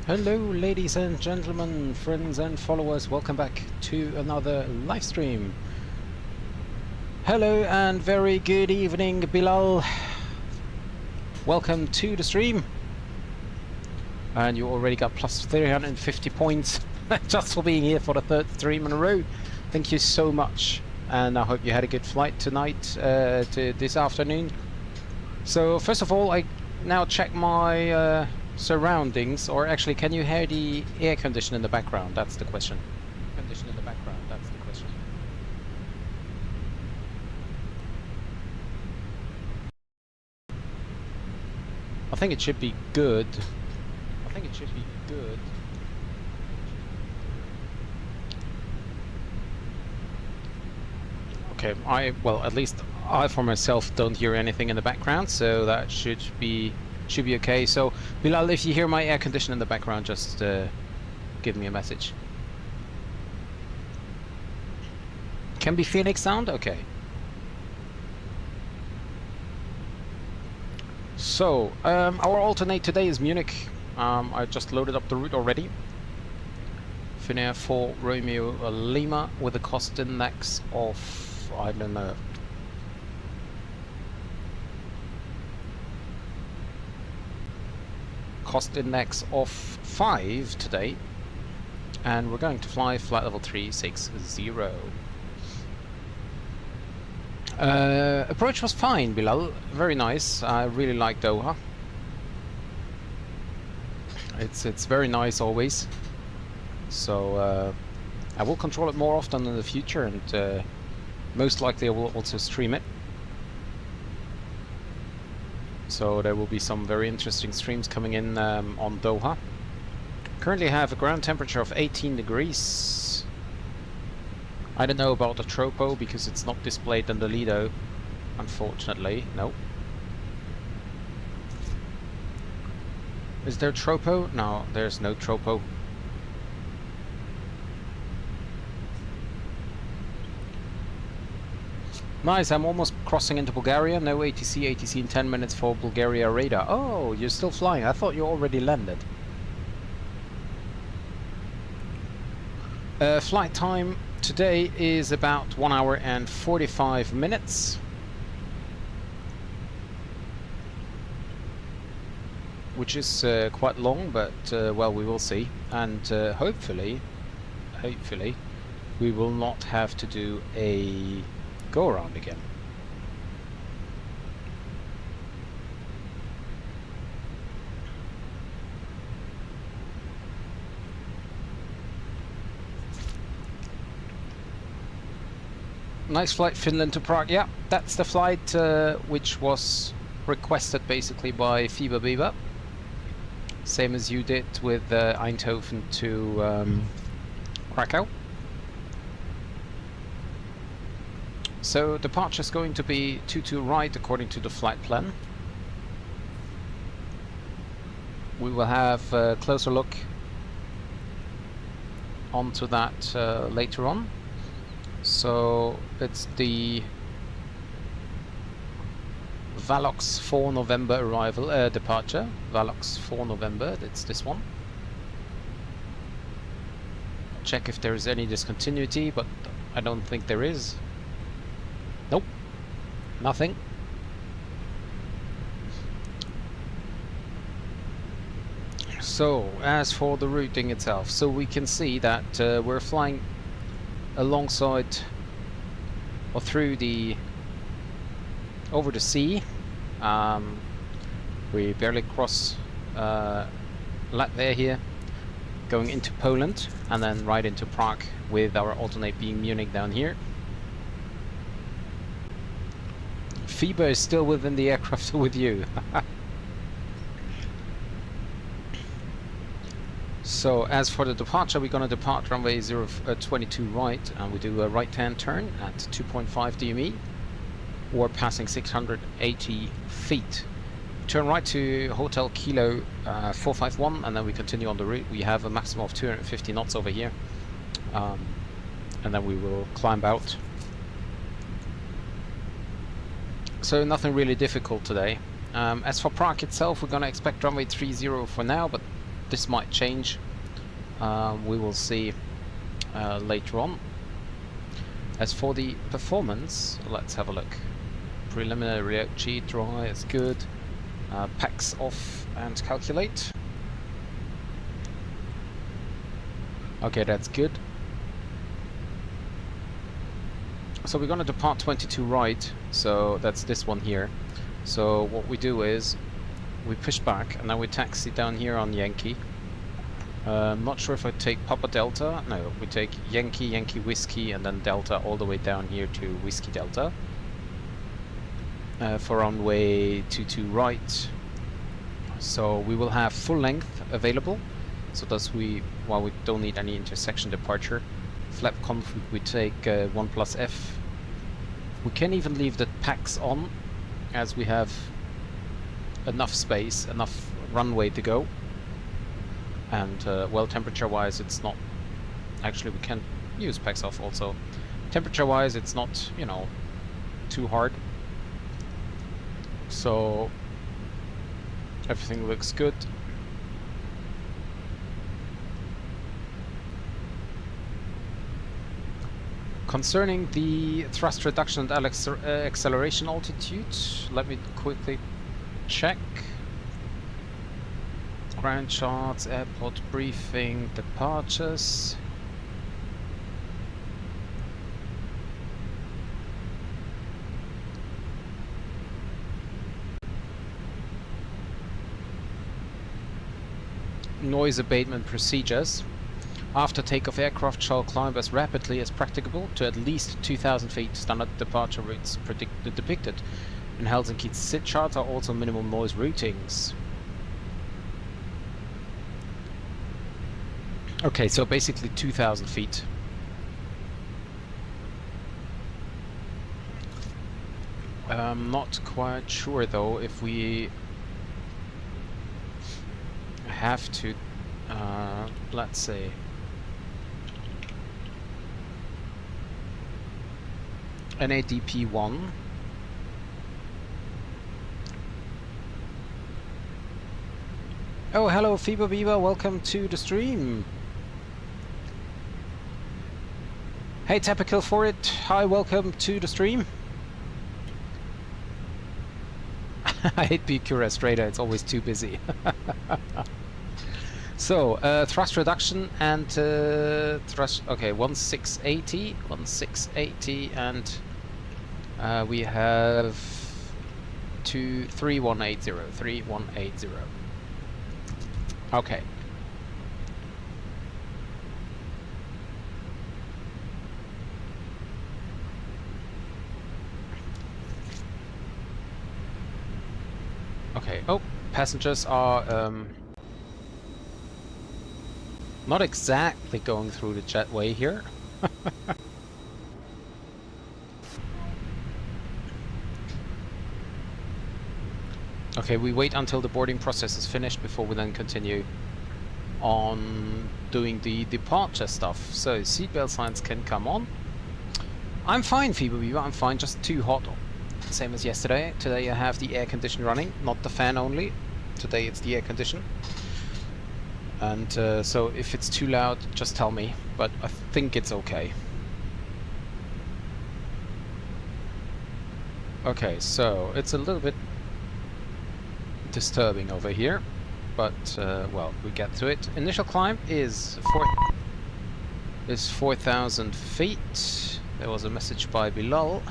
Hello ladies and gentlemen, friends and followers, welcome back to another live stream. Hello and very good evening, Bilal. Welcome to the stream. And you already got plus 350 points just for being here for the third stream in a row. Thank you so much, and I hope you had a good flight tonight to this afternoon. So first of all, I now check my surroundings, or actually, can you hear the air conditioner in the background? That's the question. Condition in the background, that's the question. I think it should be good. I think it should be good. Okay, well, at least I for myself don't hear anything in the background, so that should be okay. So Bilal, if you hear my air conditioner in the background, just give me a message. Can be Phoenix sound? Okay. So our alternate today is Munich. I just loaded up the route already. Finnair for Romeo Lima with a cost index of, I don't know, cost index of 5 today, and we're going to fly flight level 360. Approach was fine, Bilal, very nice. I really like Doha. It's very nice always, so I will control it more often in the future, and most likely I will also stream it. So there will be some very interesting streams coming in on Doha. Currently I have a ground temperature of 18 degrees. I don't know about the tropo because it's not displayed in the Lido, unfortunately. No. Is there tropo? No, there's no tropo. Nice, I'm almost crossing into Bulgaria. No ATC in 10 minutes for Bulgaria radar. Oh, you're still flying. I thought you already landed. Flight time today is about 1 hour and 45 minutes. Which is quite long, but well, we will see. And hopefully, we will not have to do a go around again. Nice flight, Finland to Prague. Yeah, that's the flight which was requested basically by FIBA Biba. Same as you did with Eindhoven to Krakow. So departure is going to be 22 right according to the flight plan. We will have a closer look onto that later on. So it's the Valox 4 November arrival, departure. Valox 4 November, that's this one. Check if there is any discontinuity, but I don't think there is. Nope, nothing. So, as for the routing itself, so we can see that we're flying alongside or through the over the sea. We barely cross Latvia here, going into Poland, and then right into Prague with our alternate being Munich down here. FIBA is still within the aircraft with you. So as for the departure, we're going to depart runway 022 right, and we do a right-hand turn at 2.5 DME, or passing 680 feet. Turn right to Hotel Kilo 451, and then we continue on the route. We have a maximum of 250 knots over here, and then we will climb out. So nothing really difficult today. As for Prague itself, we're going to expect runway 30 for now, but this might change. We will see later on. As for the performance, let's have a look. Preliminary reality dry is good. Packs off and calculate. Okay, that's good. So we're gonna depart 22 right, so that's this one here. So what we do is we push back and then we taxi down here on Yankee. Not sure if I take Papa Delta. No, we take Yankee, Yankee Whiskey, and then Delta all the way down here to Whiskey Delta. For runway 22 right. So we will have full length available. So thus we don't need any intersection departure. Flap config we take 1+F. We can even leave the packs on, as we have enough space, enough runway to go. And well, temperature wise it's not, actually we can use packs off also. Temperature wise it's not, you know, too hard. So everything looks good. Concerning the thrust reduction and acceleration altitude, let me quickly check. Ground charts, airport briefing, departures. Noise abatement procedures. After takeoff, aircraft shall climb as rapidly as practicable to at least 2,000 feet. Standard departure routes depicted in Helsinki SID charts are also minimum noise routings. Okay, so basically 2,000 feet. I'm not quite sure though if we have to, let's say, NADP1. Oh, hello Fever Beaver, welcome to the stream. Hey Tapical for it, hi, welcome to the stream. I hate Bucharest Radar, it's always too busy. So, thrust reduction and thrust, okay, 1680, and we have 3180. Okay. Okay, oh, passengers are not exactly going through the jetway here. Okay, we wait until the boarding process is finished before we then continue on doing the departure stuff. So seatbelt signs can come on. I'm fine, Fever Beaver, I'm fine, just too hot. Same as yesterday. Today I have the air condition running, not the fan only. Today it's the air condition. And so if it's too loud, just tell me, but I think it's okay. Okay, so it's a little bit disturbing over here, but well, we get to it. Initial climb is 4,000 feet. There was a message by Bilal.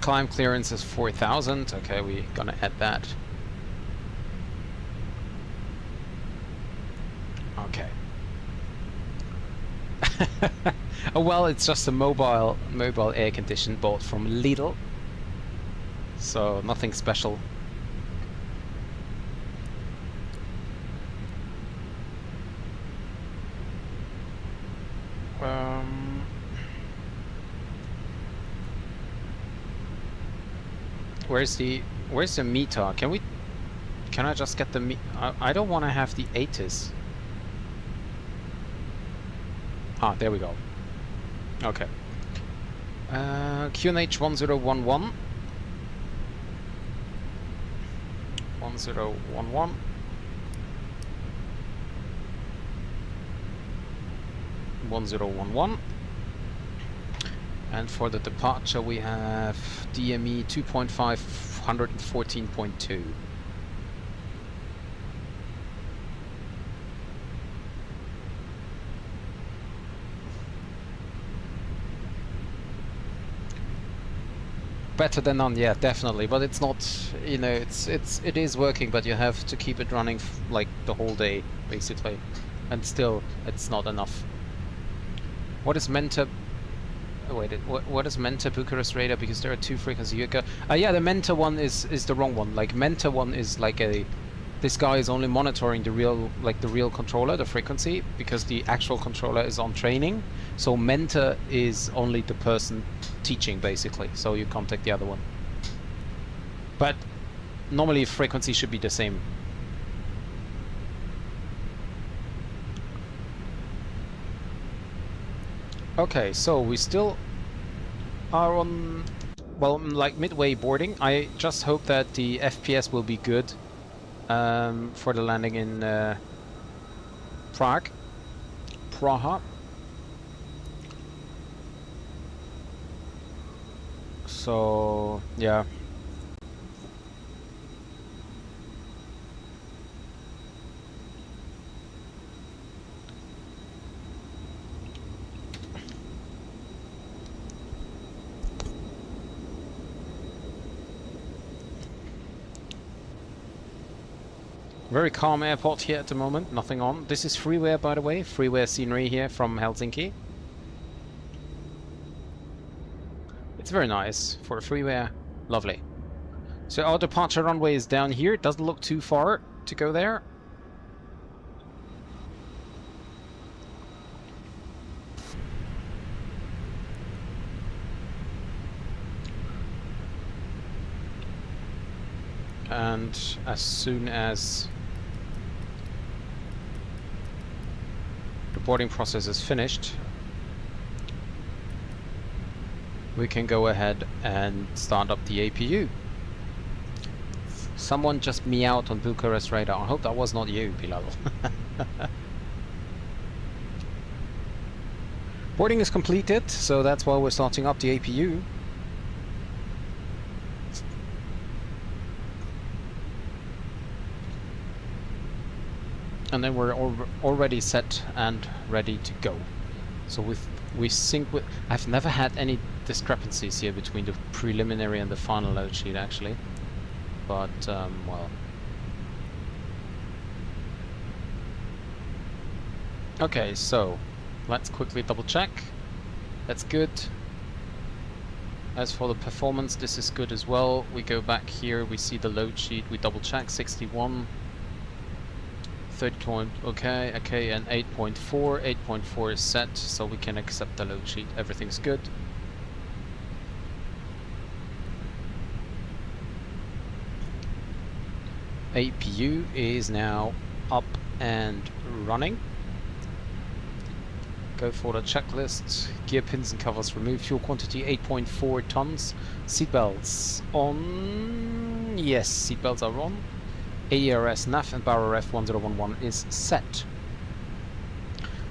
Climb clearance is 4,000. Okay, we're gonna add that. Okay. Oh, well, it's just a mobile air condition bought from Lidl, so nothing special. Where's the meter? Can I just get the I don't want to have the ATIS. Ah, there we go. Okay. QNH 1011. 1011. And for the departure we have DME 2.5 114.2. Better than none, yeah, definitely. But it's not, you know, it is working, but you have to keep it running like the whole day, basically, and still, it's not enough. What is Menta? Oh, wait, what is Menta Bucharest radar? Because there are two frequencies. Yeah, the Menta one is the wrong one. Like Menta one is like a. This guy is only monitoring the real controller, the frequency, because the actual controller is on training. So Menta is only the person teaching, basically. So you contact the other one. But normally frequency should be the same. Okay, so we still are on, well, like midway boarding. I just hope that the FPS will be good for the landing in Prague. So, yeah. Very calm airport here at the moment, nothing on. This is freeware, by the way, freeware scenery here from Helsinki. It's very nice for a freeware, lovely. So our departure runway is down here, it doesn't look too far to go there. And as soon as the boarding process is finished, we can go ahead and start up the APU. Someone just meowed on Bucharest radar. I hope that was not you, Bilal. Boarding is completed, so that's why we're starting up the APU. And then we're already set and ready to go. So we sync with. I've never had any discrepancies here between the preliminary and the final load sheet, actually. But well. Okay, so let's quickly double check. That's good. As for the performance, this is good as well. We go back here, we see the load sheet, we double check 61. 30 okay, and 8.4 is set, so we can accept the load sheet. Everything's good. APU is now up and running. Go for the checklist. Gear pins and covers removed. Fuel quantity 8.4 tons. Seatbelts on. Yes, seatbelts are on. AERS nav and bar RF 1011 is set.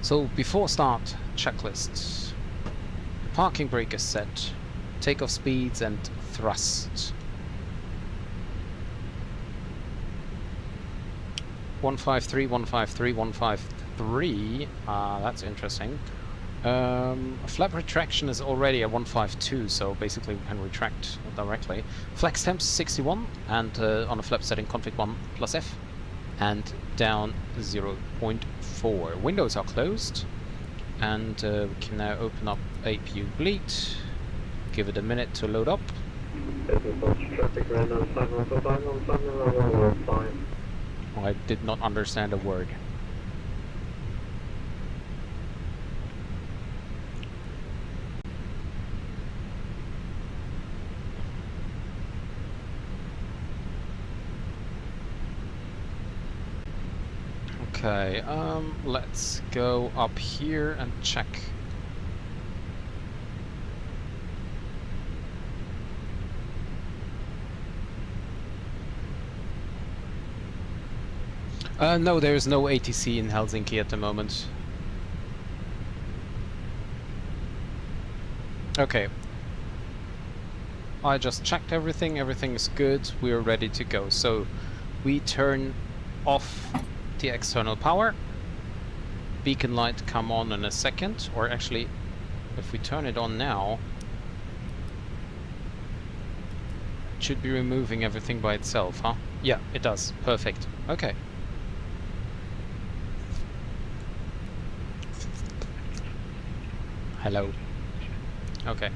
So before start, checklist. Parking brake is set. Takeoff speeds and thrust. 153, 153, 153. That's interesting. Flap retraction is already at 152, so basically we can retract directly. Flex temps 61, and on a flap setting config 1 plus F, and down 0.4. Windows are closed, and we can now open up APU bleed. Give it a minute to load up. I did not understand a word. Okay, let's go up here and check. No, there is no ATC in Helsinki at the moment. Okay. I just checked everything, everything is good, we're ready to go. So we turn off the external power. Beacon light come on in a second, or actually if we turn it on now, it should be removing everything by itself, huh? Yeah, it does. Perfect. Okay. Hello. Okay.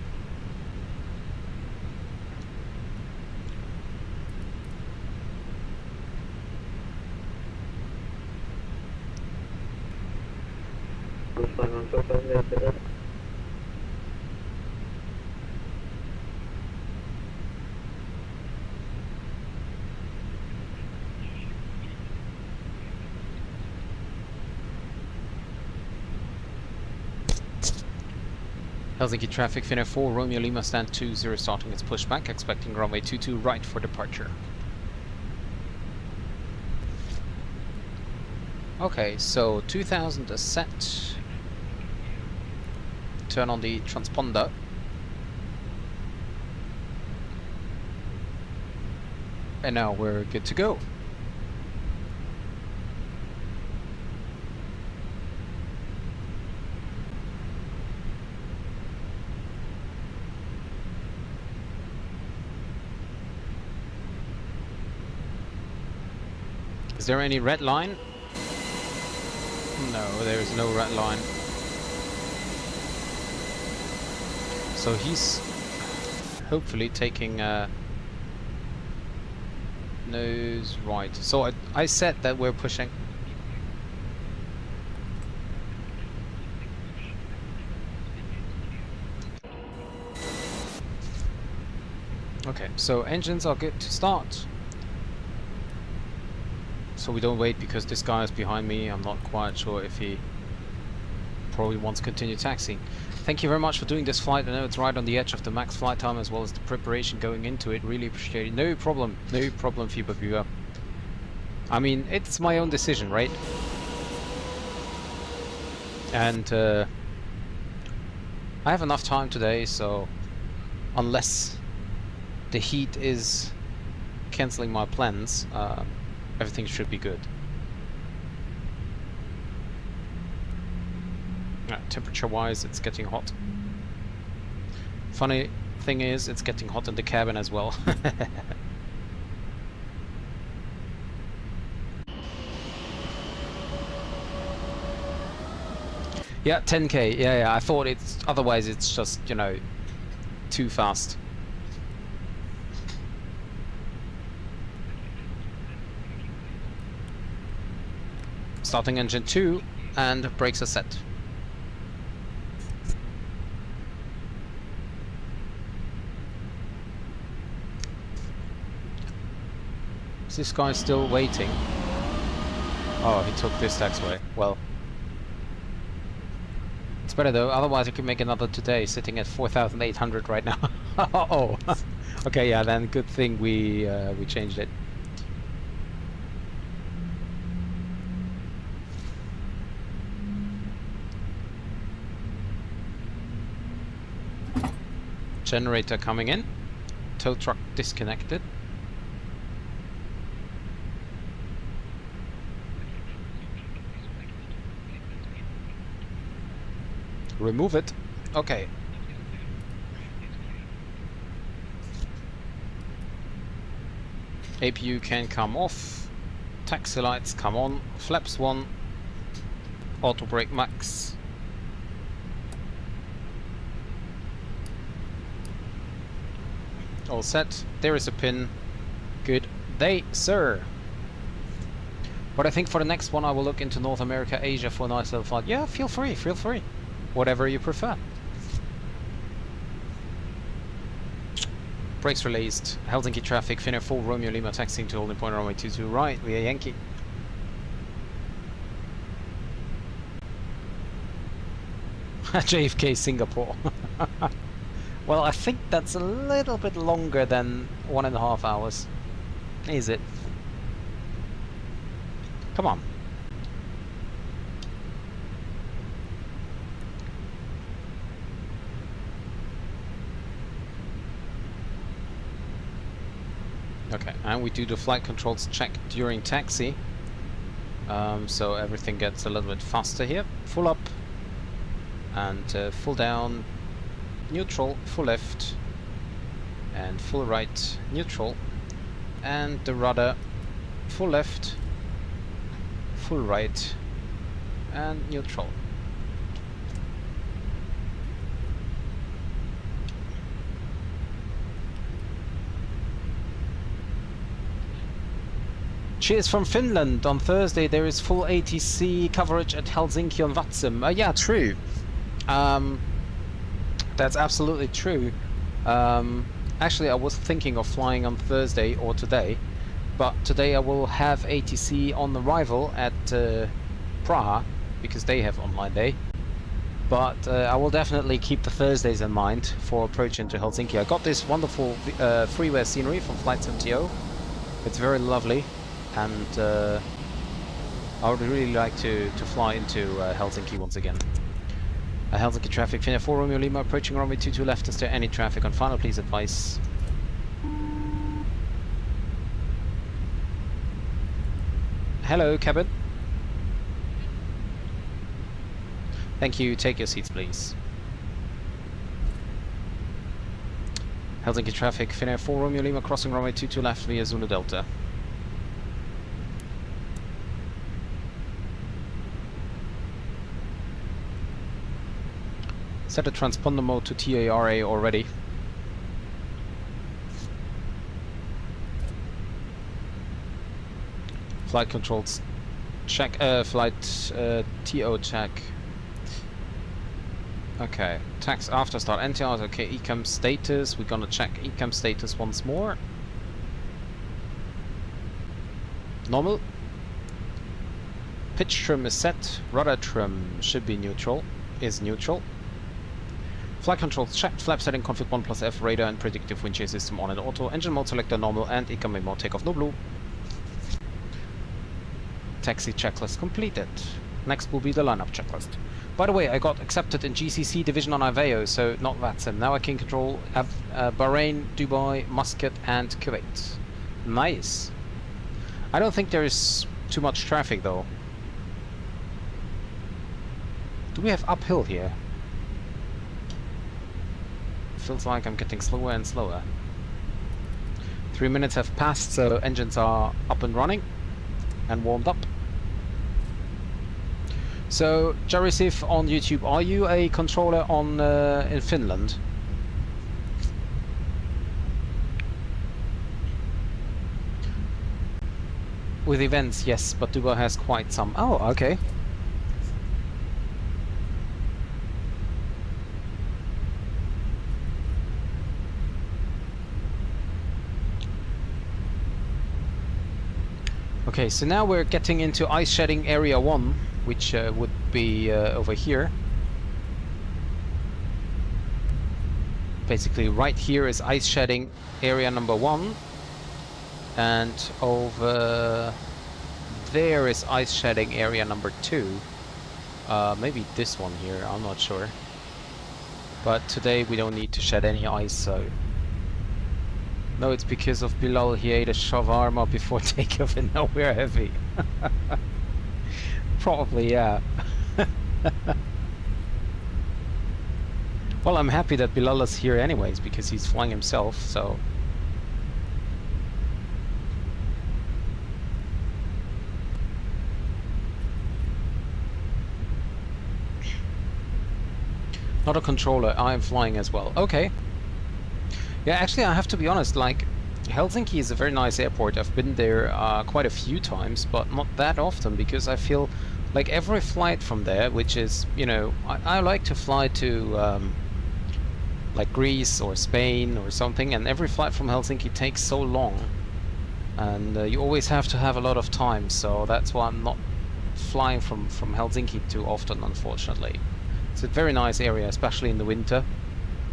Helsinki traffic, Finnair 4, Romeo Lima stand 20 starting its pushback, expecting runway 22 right for departure. Okay, so 2000 is set. Turn on the transponder. And now we're good to go. Is there any red line? No, there is no red line. So he's hopefully taking nose right. So I said that we're pushing. Okay, so engines are good to start. So we don't wait because this guy is behind me. I'm not quite sure if he probably wants to continue taxiing. Thank you very much for doing this flight. I know it's right on the edge of the max flight time as well as the preparation going into it. Really appreciate it. No problem, Feedback Viewer. I mean, it's my own decision, right? And I have enough time today, so unless the heat is cancelling my plans, everything should be good. Temperature-wise, it's getting hot. Funny thing is, it's getting hot in the cabin as well. Yeah, 10k. Yeah, I thought it's otherwise it's just, you know, too fast. Starting engine 2 and brakes are set. Is this guy still waiting? Oh, he took this taxiway. Well, it's better though, otherwise I could make another today, sitting at 4,800 right now. Oh, okay, yeah, then good thing we changed it. Generator coming in, tow truck disconnected. Remove it. Okay. APU can come off. Taxi lights come on. Flaps 1. Auto brake max. All set. There is a pin. Good day, sir. But I think for the next one I will look into North America, Asia for a nice little flight. Yeah, feel free, feel free. Whatever you prefer. Brakes released. Helsinki traffic. Finnair 4 Romeo Lima taxiing to holding point runway 22 right via Yankee. JFK Singapore. Well, I think that's a little bit longer than 1.5 hours. Is it? Come on. Okay, and we do the flight controls check during taxi. So everything gets a little bit faster here. Full up and full down, neutral, full left, and full right, neutral, and the rudder, full left, full right, and neutral. Cheers from Finland. On Thursday there is full ATC coverage at Helsinki on Vatsum. Yeah, true. That's absolutely true. Actually, I was thinking of flying on Thursday or today, but today I will have ATC on arrival at Prague because they have online day. But I will definitely keep the Thursdays in mind for approach into Helsinki. I got this wonderful freeware scenery from Flight 70. It's very lovely. And I would really like to fly into Helsinki once again. Helsinki traffic, Finnair 4 Romeo Lima approaching runway 22 left. Is there any traffic on final? Please advise. Hello, cabin. Thank you. Take your seats, please. Helsinki traffic, Finnair 4 Romeo Lima crossing runway 22 left via Zulu Delta. Set a transponder mode to TARA already. Flight controls check, flight TO check. Okay, tax after start, NTR, okay, ECAM status, we're gonna check ECAM status once more. Normal. Pitch trim is set, rudder trim should be neutral, is neutral. Flight controls checked, flap setting config 1+F, radar and predictive wind shear system on and auto, engine mode selector normal and economy mode takeoff no blue. Taxi checklist completed. Next will be the lineup checklist. By the way, I got accepted in GCC division on Iveo, so not Vatsum. Now I can control Bahrain, Dubai, Muscat and Kuwait. Nice. I don't think there is too much traffic though. Do we have uphill here? Feels like I'm getting slower and slower. 3 minutes have passed, so engines are up and running and warmed up. So, Jarisif on YouTube, are you a controller on in Finland? With events, yes, but Dubai has quite some. Oh, okay. Okay, so now we're getting into ice shedding area 1, which would be over here. Basically right here is ice shedding area number 1, and over there is ice shedding area number 2. Maybe this one here, I'm not sure. But today we don't need to shed any ice, so... No, it's because of Bilal, he ate a shawarma before takeoff and now we're heavy. Probably, yeah. Well, I'm happy that Bilal is here anyways, because he's flying himself, so... Not a controller, I'm flying as well. Okay. Yeah, actually I have to be honest, like, Helsinki is a very nice airport. I've been there quite a few times, but not that often, because I feel like every flight from there, which is, you know, I like to fly to like Greece or Spain or something, and every flight from Helsinki takes so long, and you always have to have a lot of time, so that's why I'm not flying from Helsinki too often, unfortunately. It's a very nice area, especially in the winter.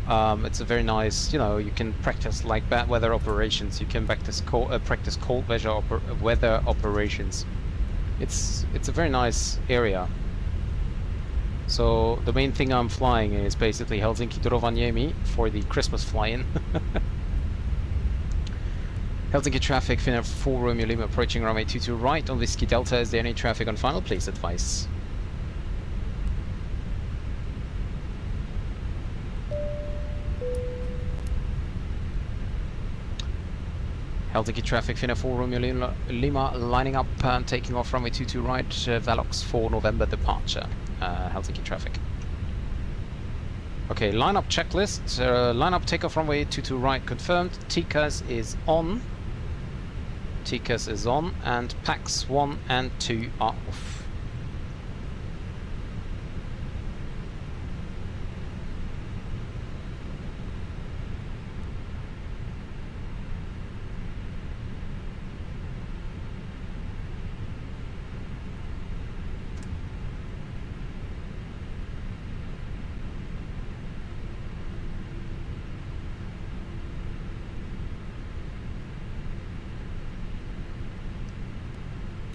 It's a very nice, you know, you can practice like bad weather operations. You can practice cold weather operations. It's a very nice area. So the main thing I'm flying is basically Helsinki to Rovaniemi for the Christmas fly-in. Helsinki traffic, Finnair 4 Romeo Lima approaching runway 22 right on Whiskey Delta. Is there any traffic on final? Please advise. Helsinki traffic, Finnair 4 Romeo Lima lining up and taking off runway 22 right, Velox for November departure. Helsinki traffic. Okay, lineup checklist. Lineup takeoff runway 22 right confirmed. TCAS is on. TCAS is on, and PAX 1 and 2 are off.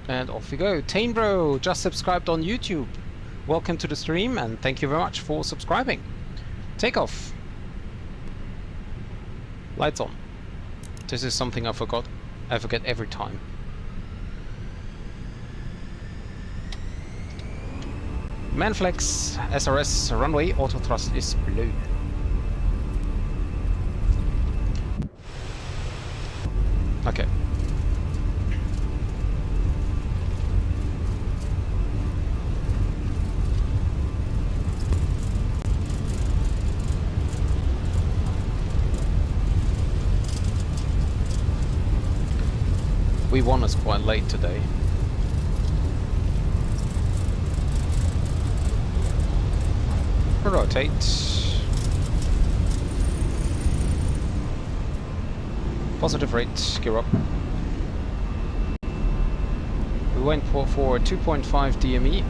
And off we go. Tainbro just subscribed on YouTube. Welcome to the stream and thank you very much for subscribing. Takeoff. Lights on. This is something I forget every time. Manflex SRS runway auto thrust is blue. Okay. We won us quite late today. Rotate. Positive rate, gear up. We went for 2.5 DME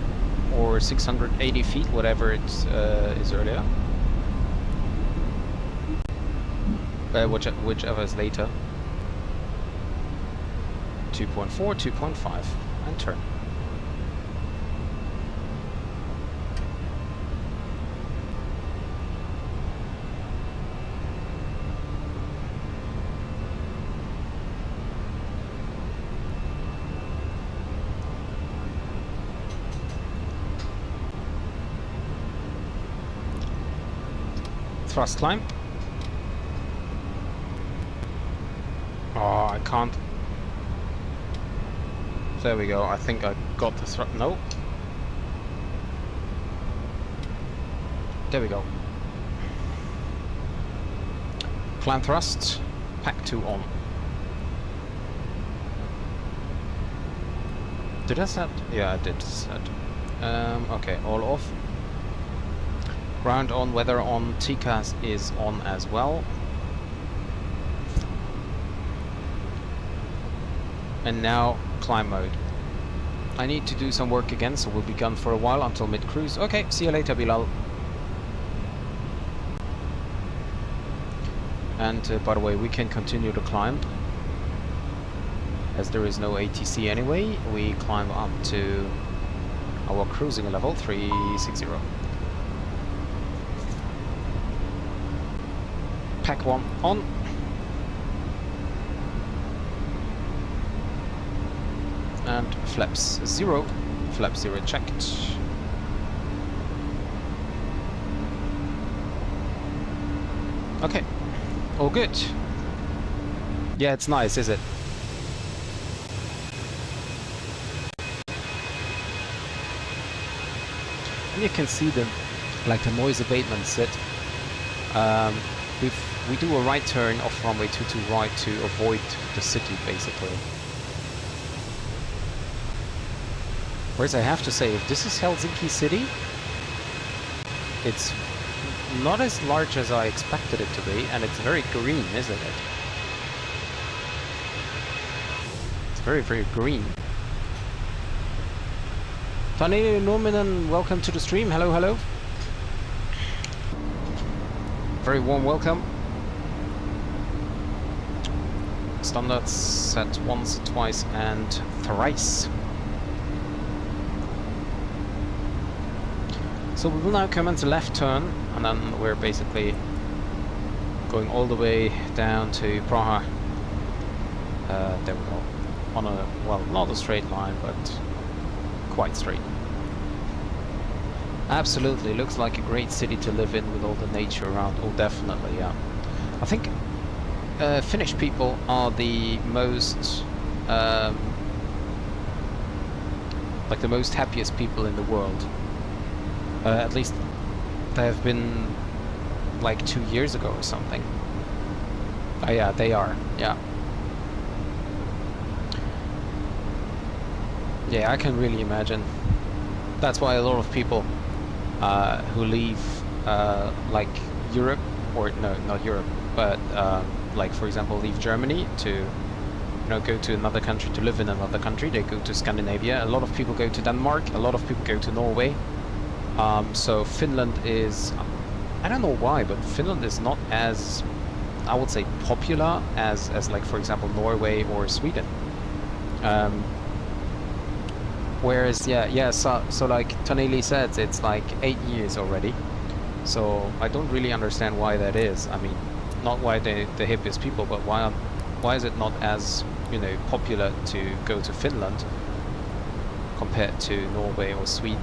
or 680 feet, whatever it is earlier. Whichever is later. 2.4, 2.5, and turn. Thrust climb. Oh, I can't. There we go. I think I got the thrust. No. There we go. Climb thrust. Pack 2 on. Did I set? Yeah, I did set. Okay, all off. Ground on, weather on, TCAS is on as well. And now climb mode. I need to do some work again, so we'll be gone for a while until mid-cruise. Okay, see you later, Bilal. And by the way, we can continue to climb. As there is no ATC anyway, we climb up to our cruising level 360. Pack 1 on. And flaps 0. Flap 0 checked. Okay. All good. Yeah, it's nice, is it? And you can see the noise abatement set. We do a right turn off runway 22 right to avoid the city, basically. Whereas I have to say, if this is Helsinki city, it's not as large as I expected it to be, and it's very green, isn't it? It's very, very green. Tani Norminen, welcome to the stream. Hello, hello. very warm welcome. Standards set once, twice and thrice. So we will now commence a left turn, and then we're basically going all the way down to Prague. There we go. On a, well, not a straight line, but quite straight. Absolutely, looks like a great city to live in with all the nature around. Oh, definitely, yeah. I think Finnish people are the most, like the most happiest people in the world. At least they have been like 2 years ago or something. Oh yeah, they are, yeah. Yeah, I can really imagine. That's why a lot of people who leave like Europe, or no, not Europe, but like for example leave Germany to, you know, go to another country, to live in another country. They go to Scandinavia. A lot of people go to Denmark. A lot of people go to Norway. So Finland is, I don't know why, but Finland is not as, I would say, popular as like for example Norway or Sweden. Whereas so like Tonelli said, it's like 8 years already. So I don't really understand why that is. I mean, not why the hippiest people, but why is it not as, you know, popular to go to Finland compared to Norway or Sweden?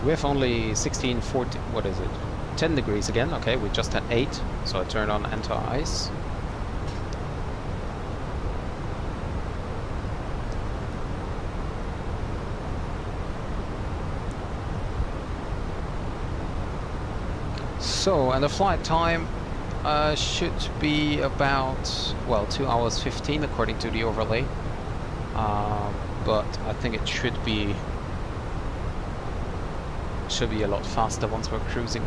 We have only 16, 14, what is it? 10 degrees again. Okay, we just had 8, so I turn on enter ice. So, and the flight time should be about, well, 2 hours 15 according to the overlay. But I think it should be a lot faster once we're cruising.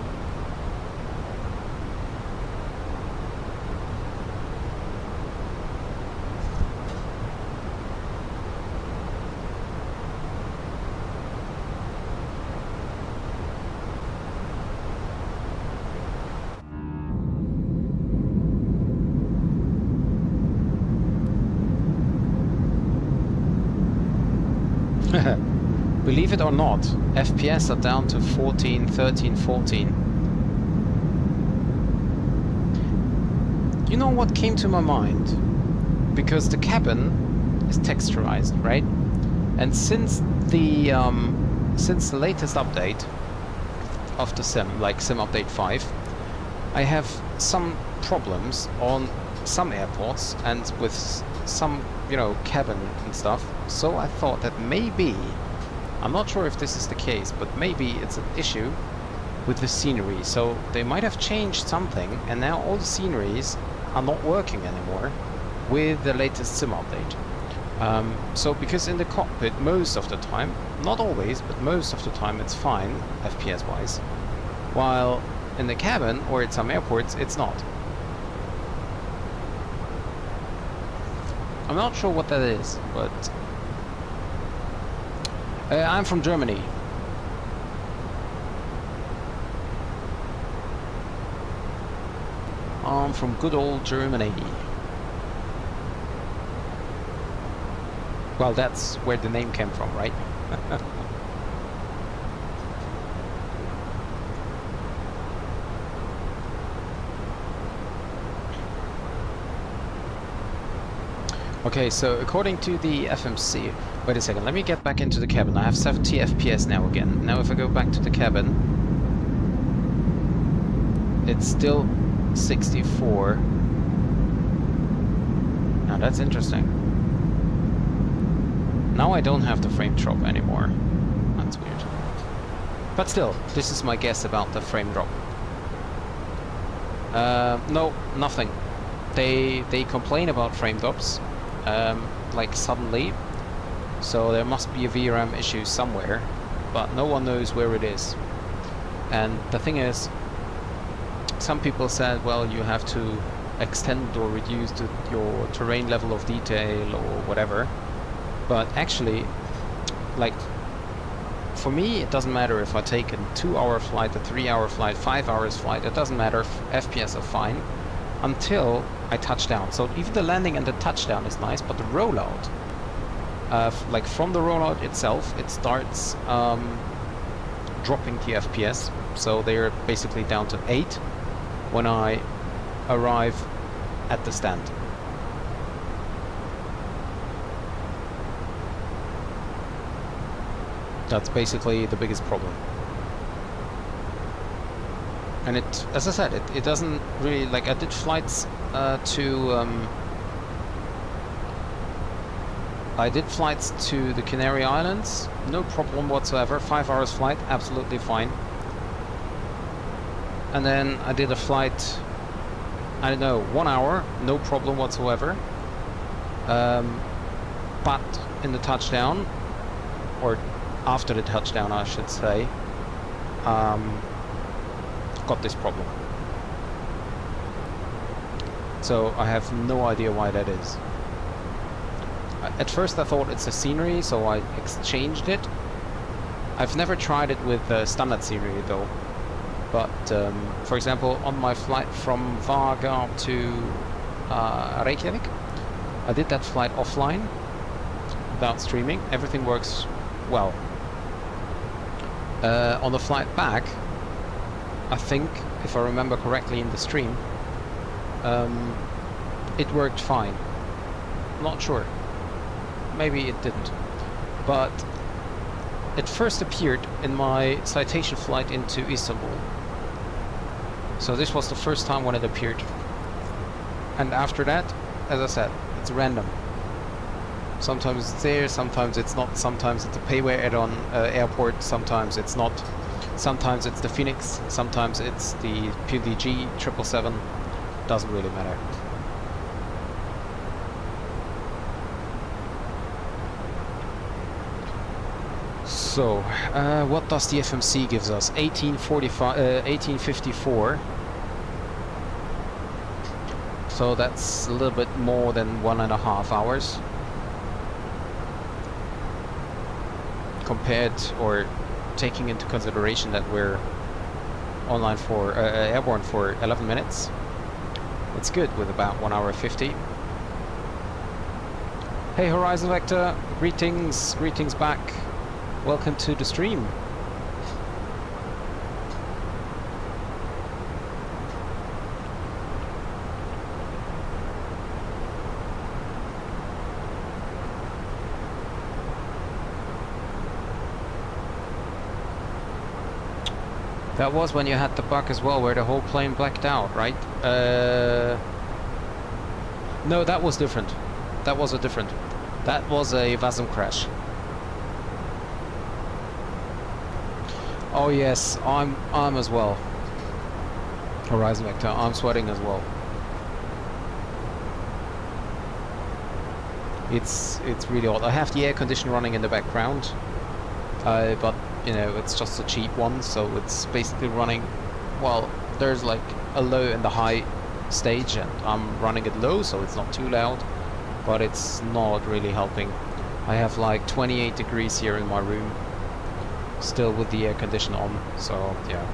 Believe it or not, FPS are down to 14, 13, 14. You know what came to my mind? Because the cabin is texturized, right? And since the latest update of the sim, like sim update 5, I have some problems on some airports and with some, you know, cabin and stuff. So I thought that maybe, I'm not sure if this is the case, but maybe it's an issue with the scenery. So they might have changed something, and now all the sceneries are not working anymore with the latest sim update. So because in the cockpit most of the time, not always, but most of the time it's fine FPS wise, while in the cabin or at some airports it's not. I'm not sure what that is, but I'm from Germany. I'm from good old Germany. Well, that's where the name came from, right? Okay, so according to the FMC, wait a second, let me get back into the cabin. I have 70 FPS now again. Now if I go back to the cabin, it's still 64. Now that's interesting. Now I don't have the frame drop anymore. That's weird. But still, this is my guess about the frame drop. No, nothing. They complain about frame drops. Like suddenly, so there must be a VRAM issue somewhere, but no one knows where it is. And the thing is, some people said, well, you have to extend or reduce your terrain level of detail or whatever. But actually, like, for me, it doesn't matter if I take a 2-hour flight, a 3-hour flight, 5 hours flight. It doesn't matter if FPS are fine until I touch down. So even the landing and the touchdown is nice, but the rollout, like from the rollout itself, it starts dropping the FPS. So they're basically down to 8 when I arrive at the stand. That's basically the biggest problem. And it, as I said, it doesn't really, like, I did flights to the Canary Islands, no problem whatsoever. 5 hours flight, absolutely fine. And then I did a flight, I don't know, 1 hour, no problem whatsoever. But in the touchdown, or after the touchdown I should say, got this problem. So I have no idea why that is. At first I thought it's a scenery, so I exchanged it. I've never tried it with standard scenery though. But for example, on my flight from Varga to Reykjavik, I did that flight offline without streaming. Everything works well. On the flight back, I think, if I remember correctly in the stream, it worked fine. Not sure. Maybe it didn't. But it first appeared in my citation flight into Istanbul. So this was the first time when it appeared. And after that, as I said, it's random. Sometimes it's there, sometimes it's not, sometimes it's a payware add-on airport, sometimes it's not. Sometimes it's the Phoenix, sometimes it's the PDG 777. Doesn't really matter. So, what does the FMC gives us? 1854. So that's a little bit more than 1.5 hours. Compared, or taking into consideration that we're online for airborne for 11 minutes. It's good with about 1 hour 50. Hey Horizon Vector, greetings back. Welcome to the stream. That was when you had the bug as well, where the whole plane blacked out, right? No, that was different. That was a VASM crash. Oh yes, I'm as well. Horizon Vector, I'm sweating as well. It's really odd. I have the air conditioner running in the background, but you know, it's just a cheap one, so it's basically running, well, there's like a low and the high stage, and I'm running it low, so it's not too loud, but it's not really helping. I have like 28 degrees here in my room, still with the air conditioner on, so yeah.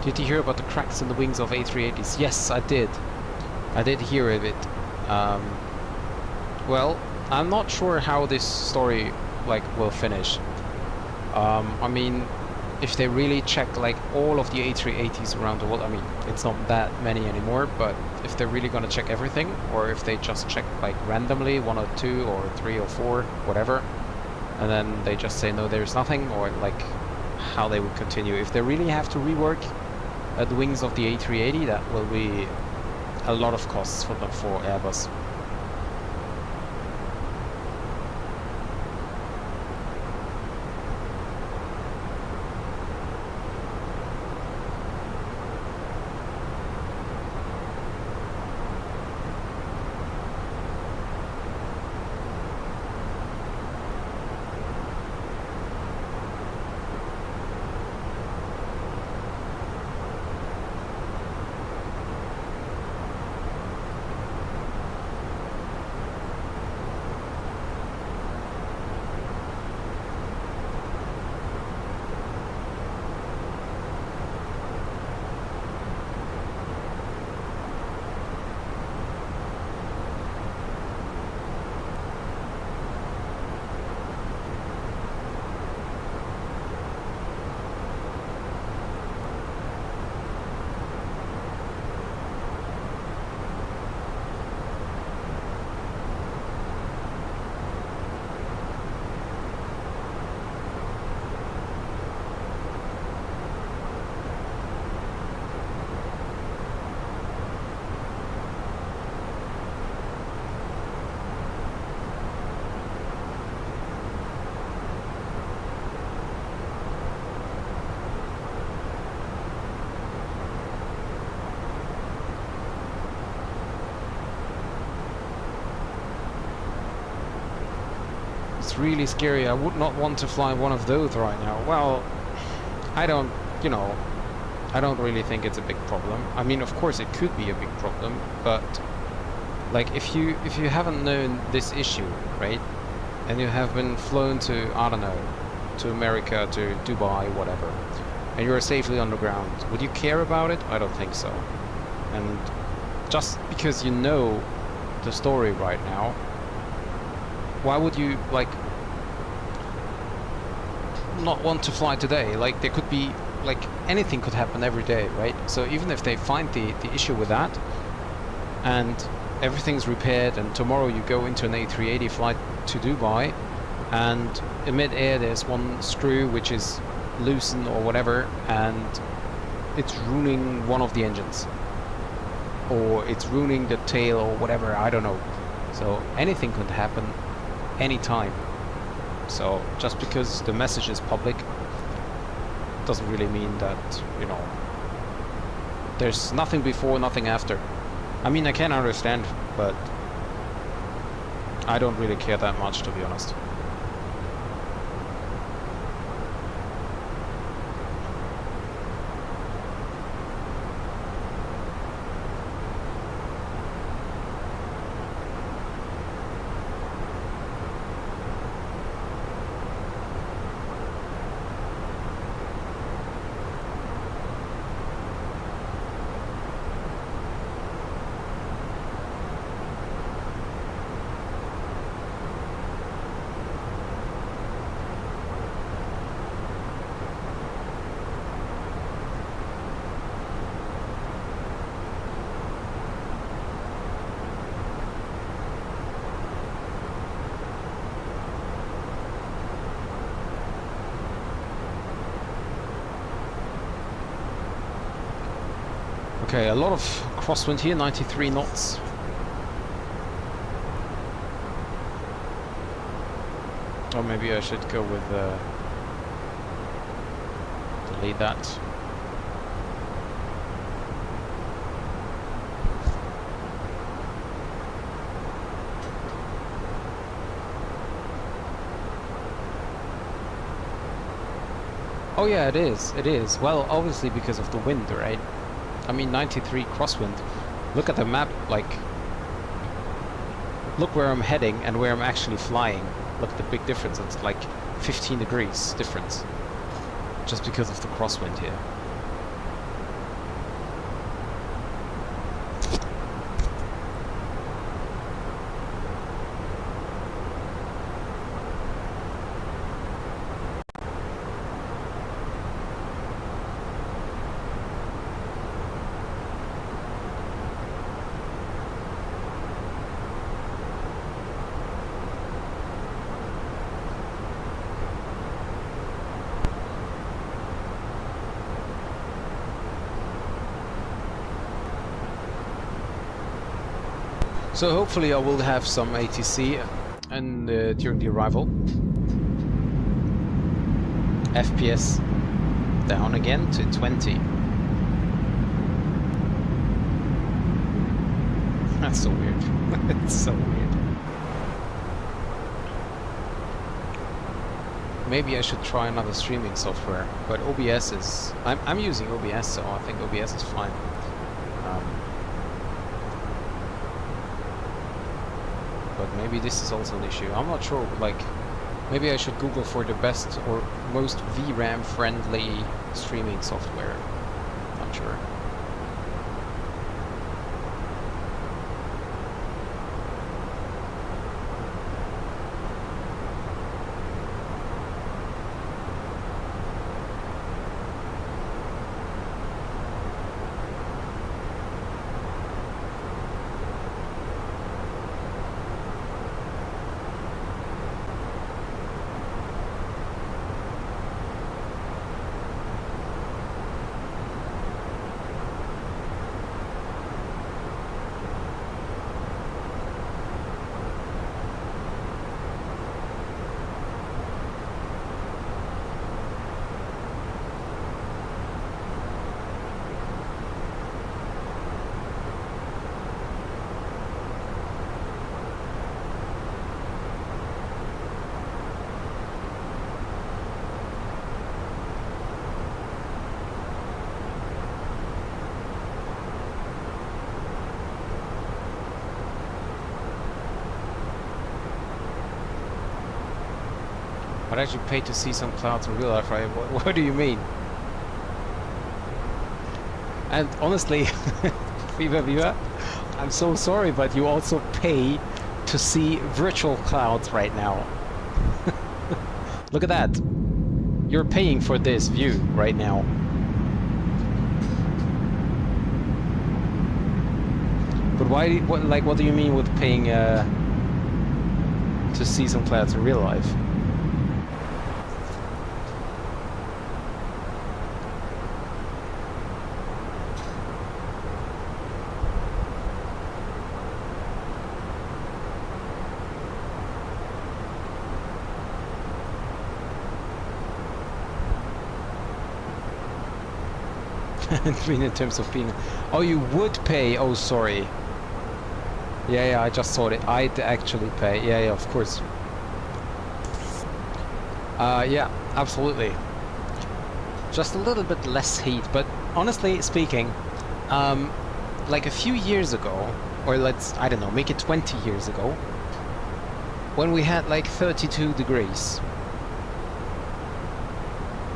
Did you hear about the cracks in the wings of A380s? Yes, I did. I did hear of it. Well, I'm not sure how this story will finish. I mean, if they really check like all of the A380s around the world, I mean, it's not that many anymore, but if they're really gonna check everything, or if they just check like randomly 1 or 2 or 3 or 4, whatever, and then they just say no, there's nothing, or like how they would continue. If they really have to rework the wings of the A380, that will be a lot of costs for Airbus. It's really scary. I would not want to fly one of those right now. Well, I don't, you know, I don't really think it's a big problem. I mean, of course it could be a big problem, but like if you haven't known this issue, right, and you have been flown to, I don't know, to America, to Dubai, whatever, and you're safely on the ground, would you care about it? I don't think so. And just because you know the story right now, why would you like not want to fly today? Like there could be, like anything could happen every day, right? So even if they find the issue with that and everything's repaired and tomorrow you go into an A380 flight to Dubai and in mid-air there's one screw which is loosened or whatever and it's ruining one of the engines or it's ruining the tail or whatever, I don't know. So anything could happen anytime. So just because the message is public doesn't really mean that, you know, there's nothing before, nothing after. I mean, I can understand, but I don't really care that much, to be honest. Okay, a lot of crosswind here, 93 knots. Or maybe I should go with delete that. Oh yeah, it is. It is. Well, obviously because of the wind, right? I mean, 93 crosswind. Look at the map, like, look where I'm heading and where I'm actually flying. Look at the big difference. It's like 15 degrees difference. Just because of the crosswind here. So hopefully I will have some ATC and during the arrival. FPS down again to 20. That's so weird. It's so weird. Maybe I should try another streaming software, but OBS is... I'm using OBS, so I think OBS is fine. But maybe this is also an issue. I'm not sure, like... Maybe I should Google for the best or most VRAM friendly streaming software. Not sure. But I actually pay to see some clouds in real life, right? What do you mean? And honestly, Viva, I'm so sorry, but you also pay to see virtual clouds right now. Look at that. You're paying for this view right now. But why? What do you mean with paying to see some clouds in real life? In terms of being... Oh, you would pay. Oh, sorry. Yeah, I just saw it. I'd actually pay. Yeah, of course. Yeah, absolutely. Just a little bit less heat, but honestly speaking, like a few years ago, or I don't know, make it 20 years ago, when we had like 32 degrees,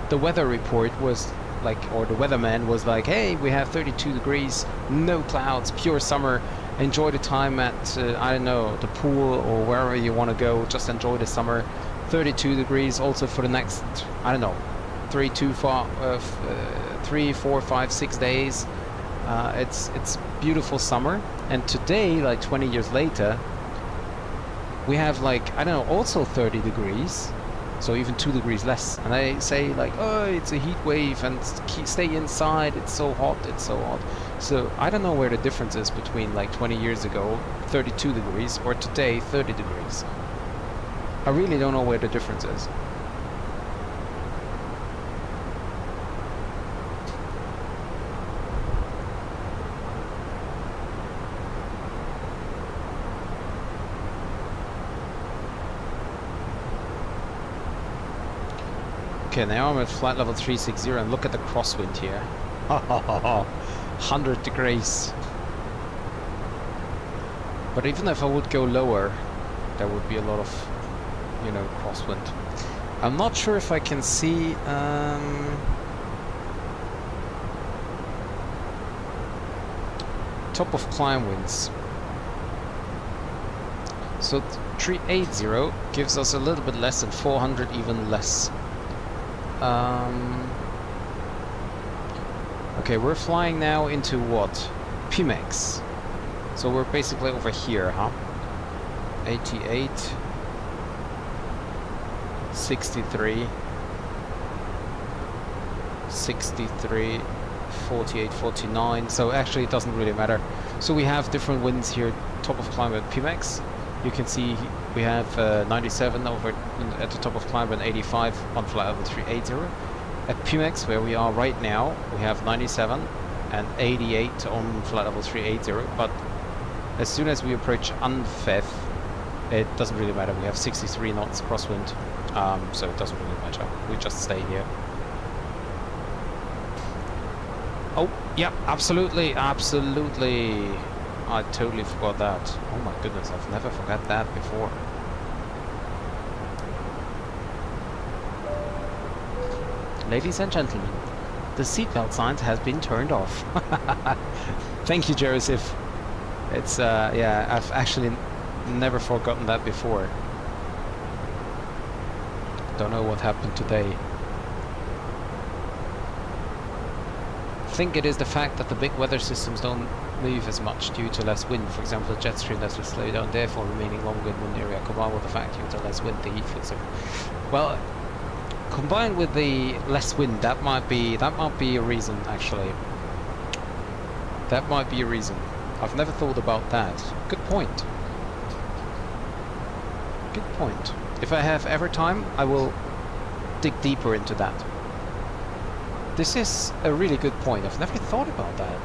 the weather report was like, or the weatherman was like, hey, we have 32 degrees, no clouds, pure summer, enjoy the time at, I don't know, the pool or wherever you want to go, just enjoy the summer. 32 degrees also for the next, I don't know, 3, 4, 5, 6 days. It's beautiful summer. And today, like 20 years later, we have like, I don't know, also 30 degrees. So even 2 degrees less, and I say like, oh, it's a heat wave and stay inside, it's so hot, it's so hot. So I don't know where the difference is between like 20 years ago 32 degrees or today 30 degrees. I really don't know where the difference is. Okay, now I'm at flight level 360 and look at the crosswind here. 100 degrees. But even if I would go lower, there would be a lot of, you know, crosswind. I'm not sure if I can see... top of climb winds. So 380 gives us a little bit less than 400, even less. Okay, we're flying now into what? Pimex. So we're basically over here, huh? 88, 63, 63, 48, 49. So actually it doesn't really matter. So we have different winds here, top of climb at Pimax. You can see we have 97 over at the top of climb and 85 on flight level 380. At Pimax, where we are right now, we have 97 and 88 on flight level 380. But as soon as we approach Unfeth, it doesn't really matter. We have 63 knots crosswind, so it doesn't really matter. We just stay here. Oh, yeah, absolutely, absolutely. I totally forgot that. Oh my goodness, I've never forgot that before. Ladies and gentlemen, the seatbelt signs has been turned off. Thank you, Joseph. It's, yeah, I've actually never forgotten that before. Don't know what happened today. I think it is the fact that the big weather systems don't move as much due to less wind. For example, the jet stream that will slow down, therefore remaining longer in one area, combined with the fact due to less wind, the heat fluxes. Well, combined with the less wind, that might be a reason actually. That might be a reason. I've never thought about that. Good point. Good point. If I have ever time, I will dig deeper into that. This is a really good point. I've never thought about that.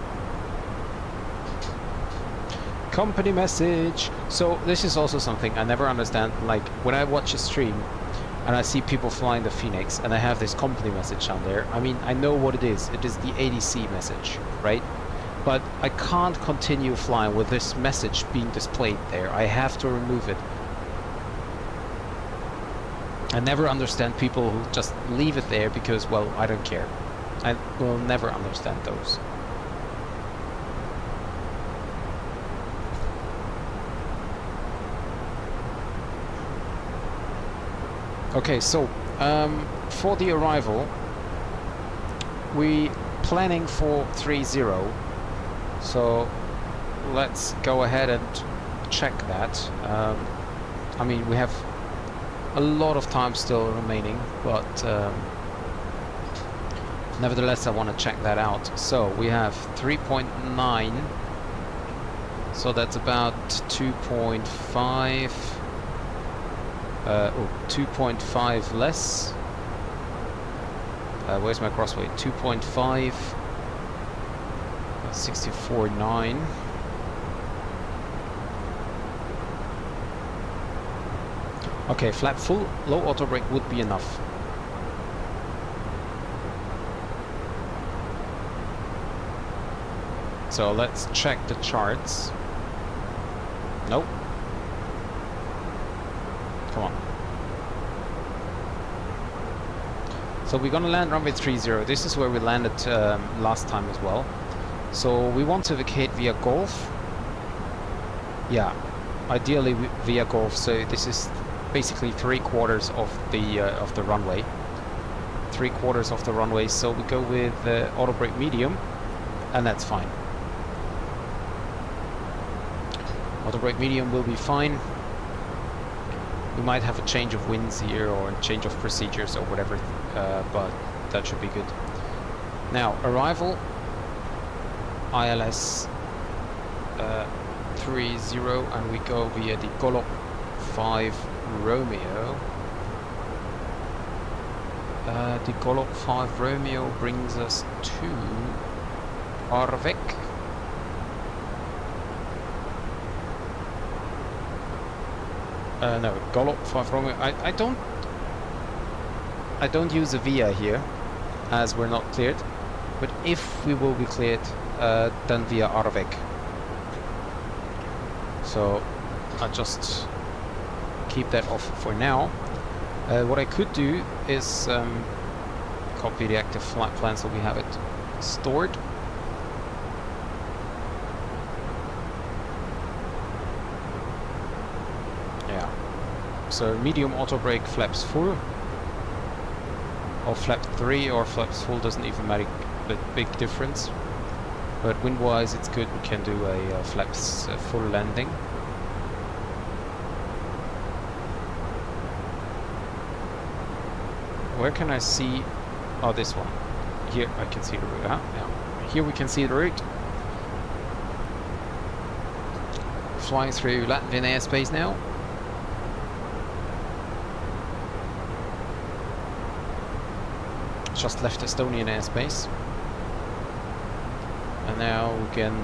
Company message. So this is also something I never understand. Like when I watch a stream and I see people flying the Phoenix and I have this company message on there. I mean, I know what it is. It is the ADC message, right? But I can't continue flying with this message being displayed there. I have to remove it. I never understand people who just leave it there because, well, I don't care. I will never understand those. Okay, so for the arrival, we planning for 3-0. So let's go ahead and check that. I mean, we have a lot of time still remaining, but nevertheless I want to check that out. So we have 3.9, so that's about 2.5 2.5 less. Where's my crossweight? 2.5 64.9. Okay, flap full, low auto brake would be enough. So let's check the charts. Nope. Come on. So we're gonna land runway 30. This is where we landed last time as well. So we want to vacate via Golf. Yeah, ideally via Golf. So this is basically 3/4 of the runway. 3/4 of the runway. So we go with auto brake medium, and that's fine. Auto brake medium will be fine. We might have a change of winds here or a change of procedures or whatever, but that should be good. Now arrival ILS 30, and we go via the Golop 5 Romeo. The Golop 5 Romeo brings us to Arvik. No, Golop 5 Romeo. I don't use a VIA here, as we're not cleared. But if we will be cleared, then via Arvik. So I just keep that off for now. What I could do is copy the active flight plan so we have it stored. Yeah. So medium auto brake flaps full, or flap 3 or flaps full, doesn't even make a big difference. But wind-wise, it's good. We can do a flaps full landing. Where can I see? Oh, this one. Here I can see the route. Yeah. Here we can see the route. flying through Latvian airspace now. Just left Estonian airspace. And now we can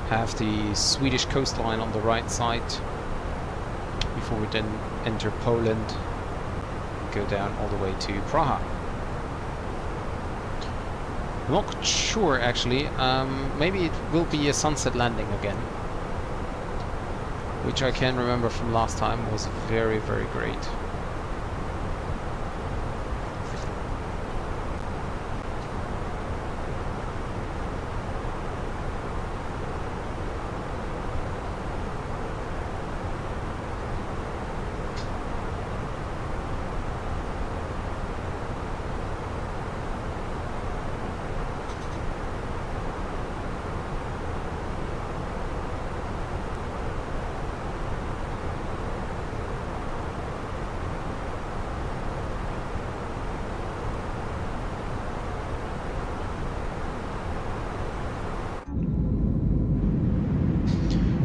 have the Swedish coastline on the right side before we then enter Poland, go down all the way to Prague. I'm not sure actually, maybe it will be a sunset landing again, which I can remember from last time was very, very great.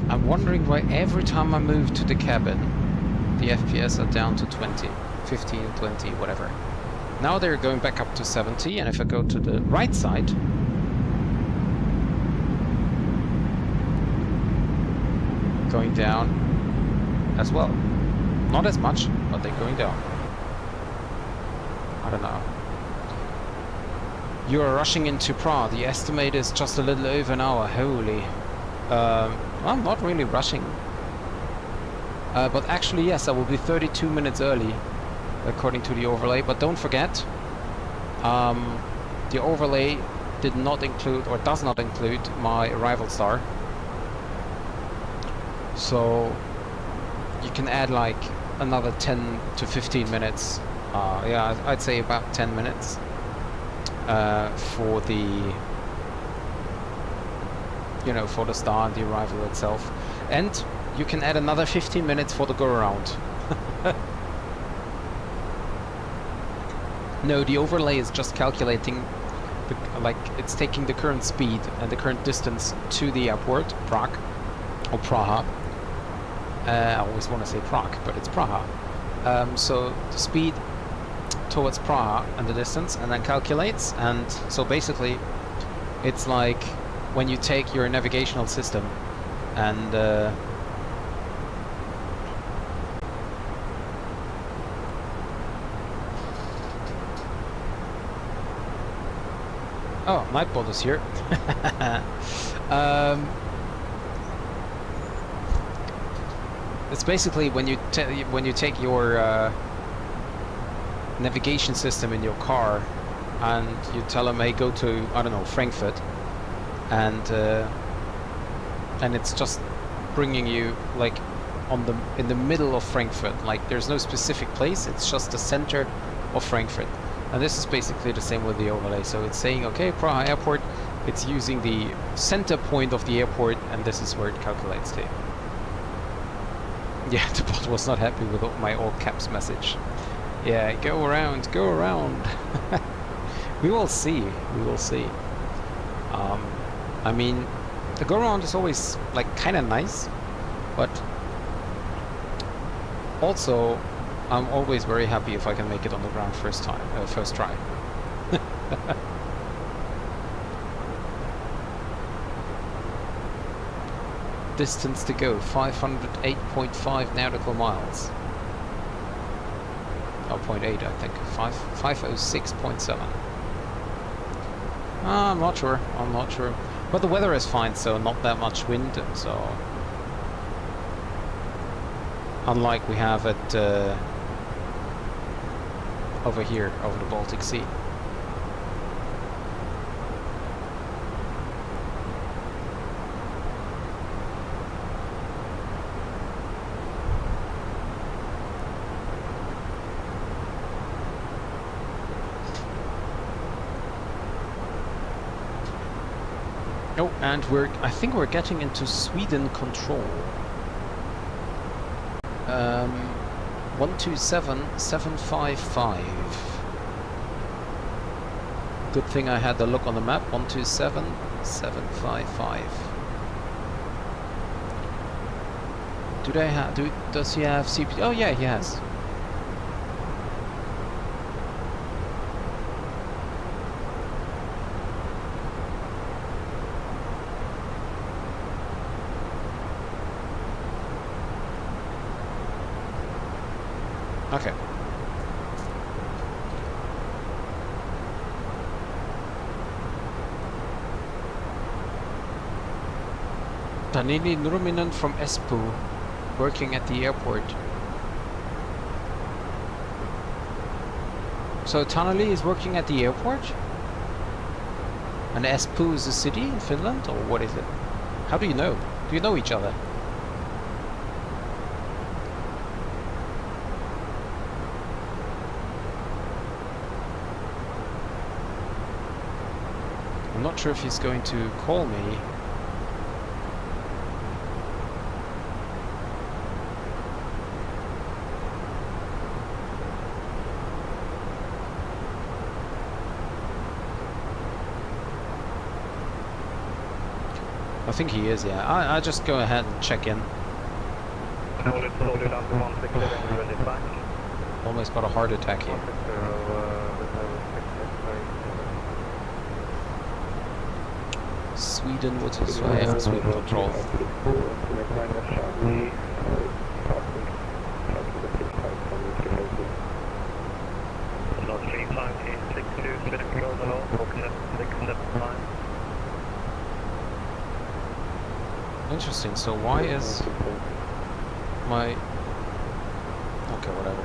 I'm wondering why every time I move to the cabin, the FPS are down to 20, 15, 20, whatever. Now they're going back up to 70, and if I go to the right side, going down as well. Not as much, but they're going down. I don't know. You are rushing into Prague. The estimate is just a little over an hour. Holy. I'm not really rushing. But actually, yes, I will be 32 minutes early, according to the overlay. But don't forget, the overlay did not include, or does not include, my arrival star. So you can add like another 10 to 15 minutes. Yeah, I'd say about 10 minutes for the, you know, for the star and the arrival itself. And you can add another 15 minutes for the go around. No, the overlay is just calculating, like it's taking the current speed and the current distance to the airport, Prague, or Praha. I always want to say Prague, but it's Praha. So the speed towards Praha and the distance, and then calculates. And so basically, it's like when you take your navigational system and oh, Nightbot is here. It's basically when you take your navigation system in your car and you tell them, hey, go to, I don't know, Frankfurt, and it's just bringing you like in the middle of Frankfurt. Like there's no specific place, it's just the center of Frankfurt. And this is basically the same with the overlay. So it's saying, okay, Prague Airport, it's using the center point of the airport, and this is where it calculates to. Yeah, the bot was not happy with my all caps message. Yeah, go around, go around. We will see, we will see. I mean, the go around is always like kind of nice, but also I'm always very happy if I can make it on the ground first try. Distance to go, 508.5 nautical miles. Oh, 0.8 I think, 506.7. I'm not sure, I'm not sure. But the weather is fine, so not that much wind, so... Unlike we have it over here, over the Baltic Sea. Oh, and I think we're getting into Sweden control. 127755. Good thing I had the look on the map. 127755. Do they have? Does he have CPU? Oh yeah, he has. Okay. Tanini Nurminen from Espoo, working at the airport. So Taneli is working at the airport? And Espoo is a city in Finland, or what is it? How do you know? Do you know each other? I'm not sure if he's going to call me. I think he is, yeah. I just go ahead and check in. Almost got a heart attack here. Sweden, what is Sweden control? Interesting, so why is my... Okay, whatever.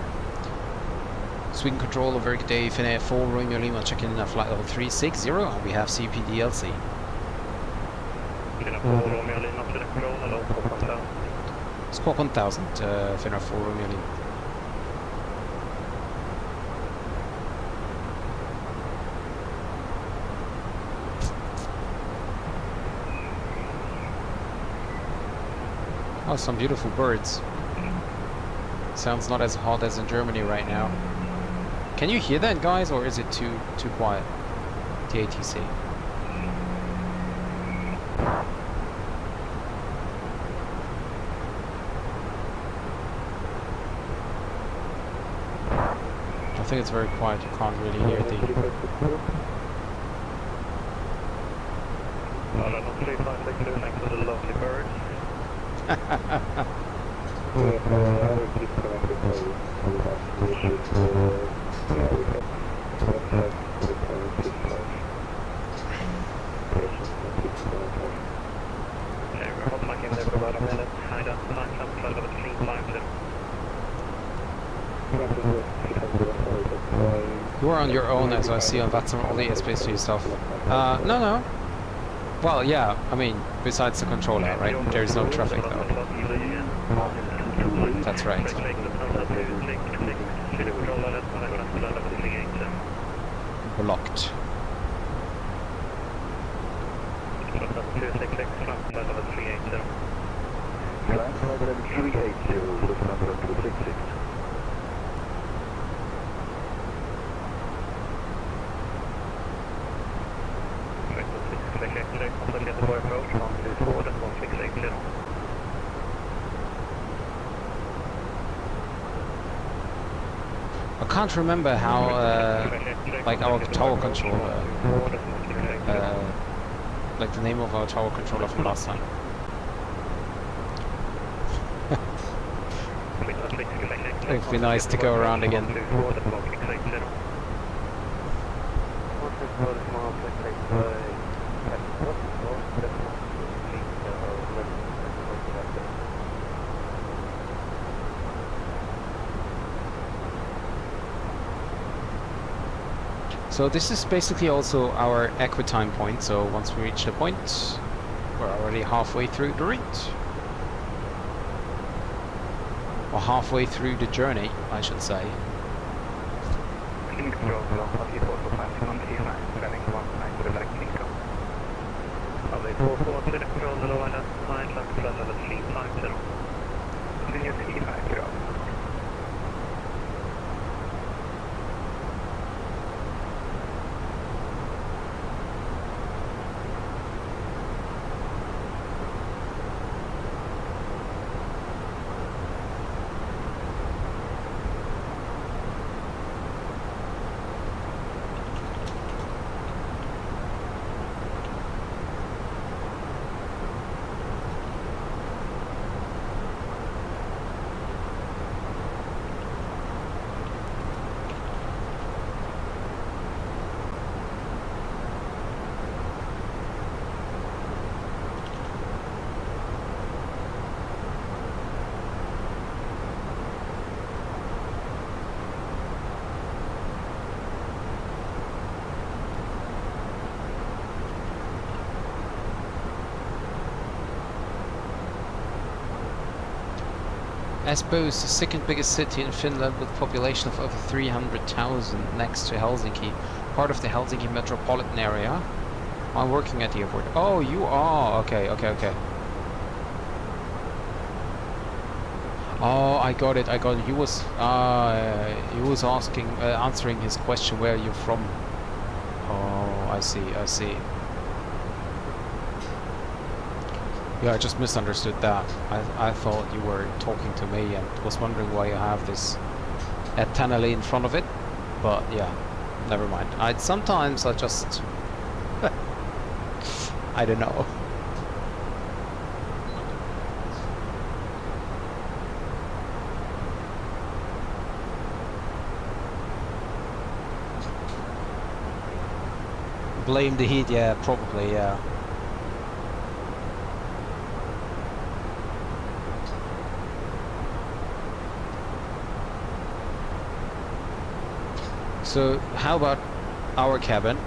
Sweden control, a very good day, Finnair 4, Romeo Lima, checking in at flight level 360, and we have CPDLC. Squawk 1000, Finnair 4, Romeo Lima. Oh, some beautiful birds. Sounds not as hot as in Germany right now. Can you hear that, guys, or is it too quiet? The ATC. I think it's very quiet. You can't really hear the... Thanks for the lovely birds. You are on your own, as I see on that all the airspace to yourself. No. Well, yeah, I mean, besides the controller, right? There is no traffic though. That's right. Blocked. I can't remember how, like our tower controller, like the name of our tower controller from last time. It'd be nice to go around again. So this is basically also our equitime point, so once we reach the point, we're already halfway through the route. Or halfway through the journey, I should say. Espoo is the second biggest city in Finland with a population of over 300,000 next to Helsinki, part of the Helsinki metropolitan area. I'm working at the airport. Oh, you are? Okay, okay, okay. Oh, I got it, I got it. He was asking, answering his question, where are you from? Oh, I see, I see. Yeah, I just misunderstood that. I thought you were talking to me and was wondering why you have this antenna in front of it. But yeah, never mind. Sometimes I just... I don't know. Blame the heat, yeah, probably, yeah. So, how about our cabin?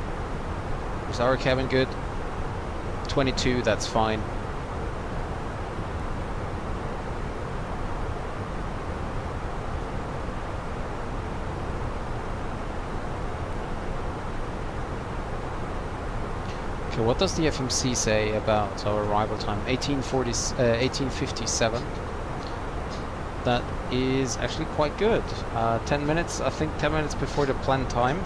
Is our cabin good? 22, that's fine. Okay, what does the FMC say about our arrival time? 1857. That is actually quite good. 10 minutes, I think 10 minutes before the planned time.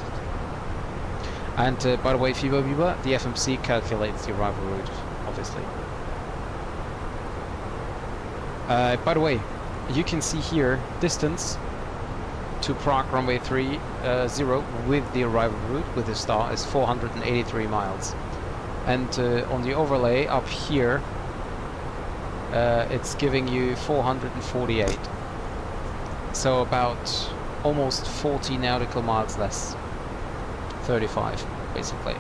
And by the way, Fiba, the FMC calculates the arrival route, obviously. By the way, you can see here, distance to Prague runway 30 with the arrival route, with the star, is 483 miles. And on the overlay up here, it's giving you 448. So about almost 40 nautical miles less. 35, basically.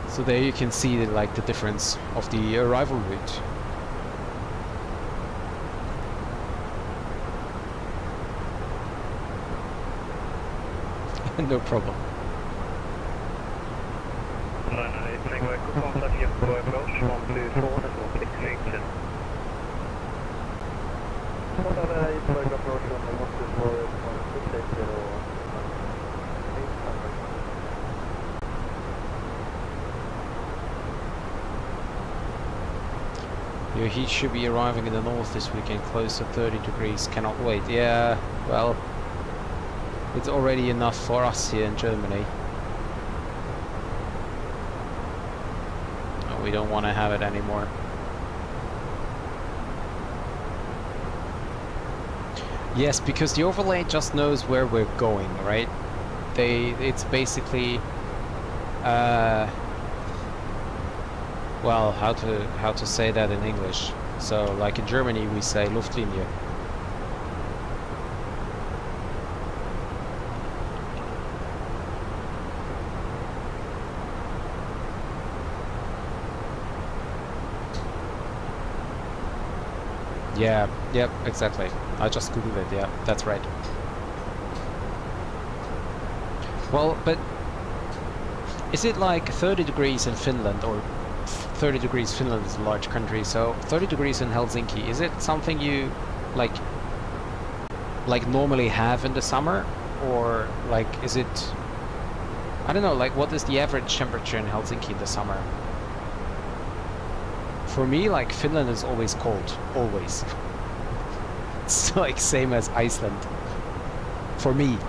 So there you can see like the difference of the arrival route. No problem. Your heat should be arriving in the north this weekend, close to 30 degrees. Cannot wait. Yeah, well, it's already enough for us here in Germany. Oh, we don't want to have it anymore. Yes, because the overlay just knows where we're going, right? It's basically, well, how to say that in English? So, like in Germany, we say Luftlinie. Yeah, yep, exactly. I just googled it, yeah, that's right. Well, but is it like 30 degrees in Finland, or 30 degrees? Finland is a large country, so 30 degrees in Helsinki, is it something you like normally have in the summer, or like is it, I don't know, like what is the average temperature in Helsinki in the summer? For me, like, Finland is always cold, always. It's like same as Iceland. For me.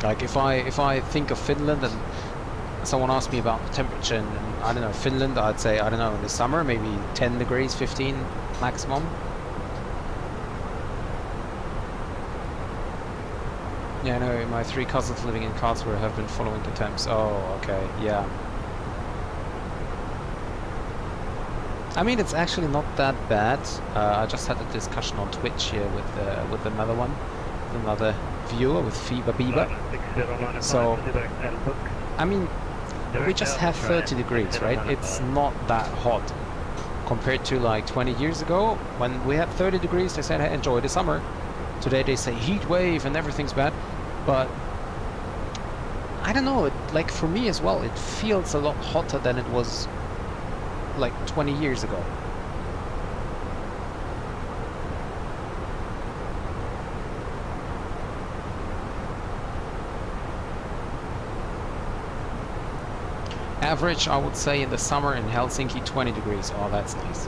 Like if I think of Finland and someone asks me about the temperature in, I don't know, Finland, I'd say, I don't know, in the summer, maybe 10 degrees, 15 maximum. Yeah, no, my 3 cousins living in Karlsruhe have been following the temps. Oh, okay, yeah. I mean, it's actually not that bad. I just had a discussion on Twitch here with another one, with another viewer, with Fiba Biba. So, I mean, we just have 30 degrees, right? It's not that hot compared to like 20 years ago when we had 30 degrees. They said, hey, enjoy the summer. Today they say heat wave and everything's bad. But I don't know, like for me as well, it feels a lot hotter than it was like 20 years ago. Average, I would say, in the summer in Helsinki, 20 degrees. Oh, that's nice.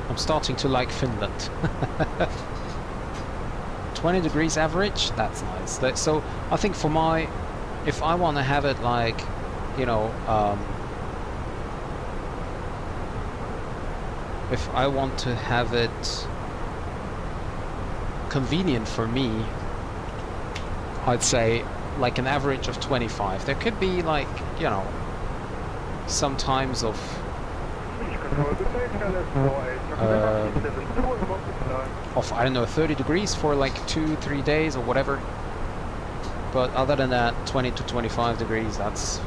I'm starting to like Finland. 20 degrees average, that's nice. So I think for my, if I want to have it like, you know, if I want to have it convenient for me, I'd say like an average of 25. There could be like, you know, some times of I don't know, 30 degrees for like 2-3 days or whatever. But other than that, 20 to 25 degrees, that's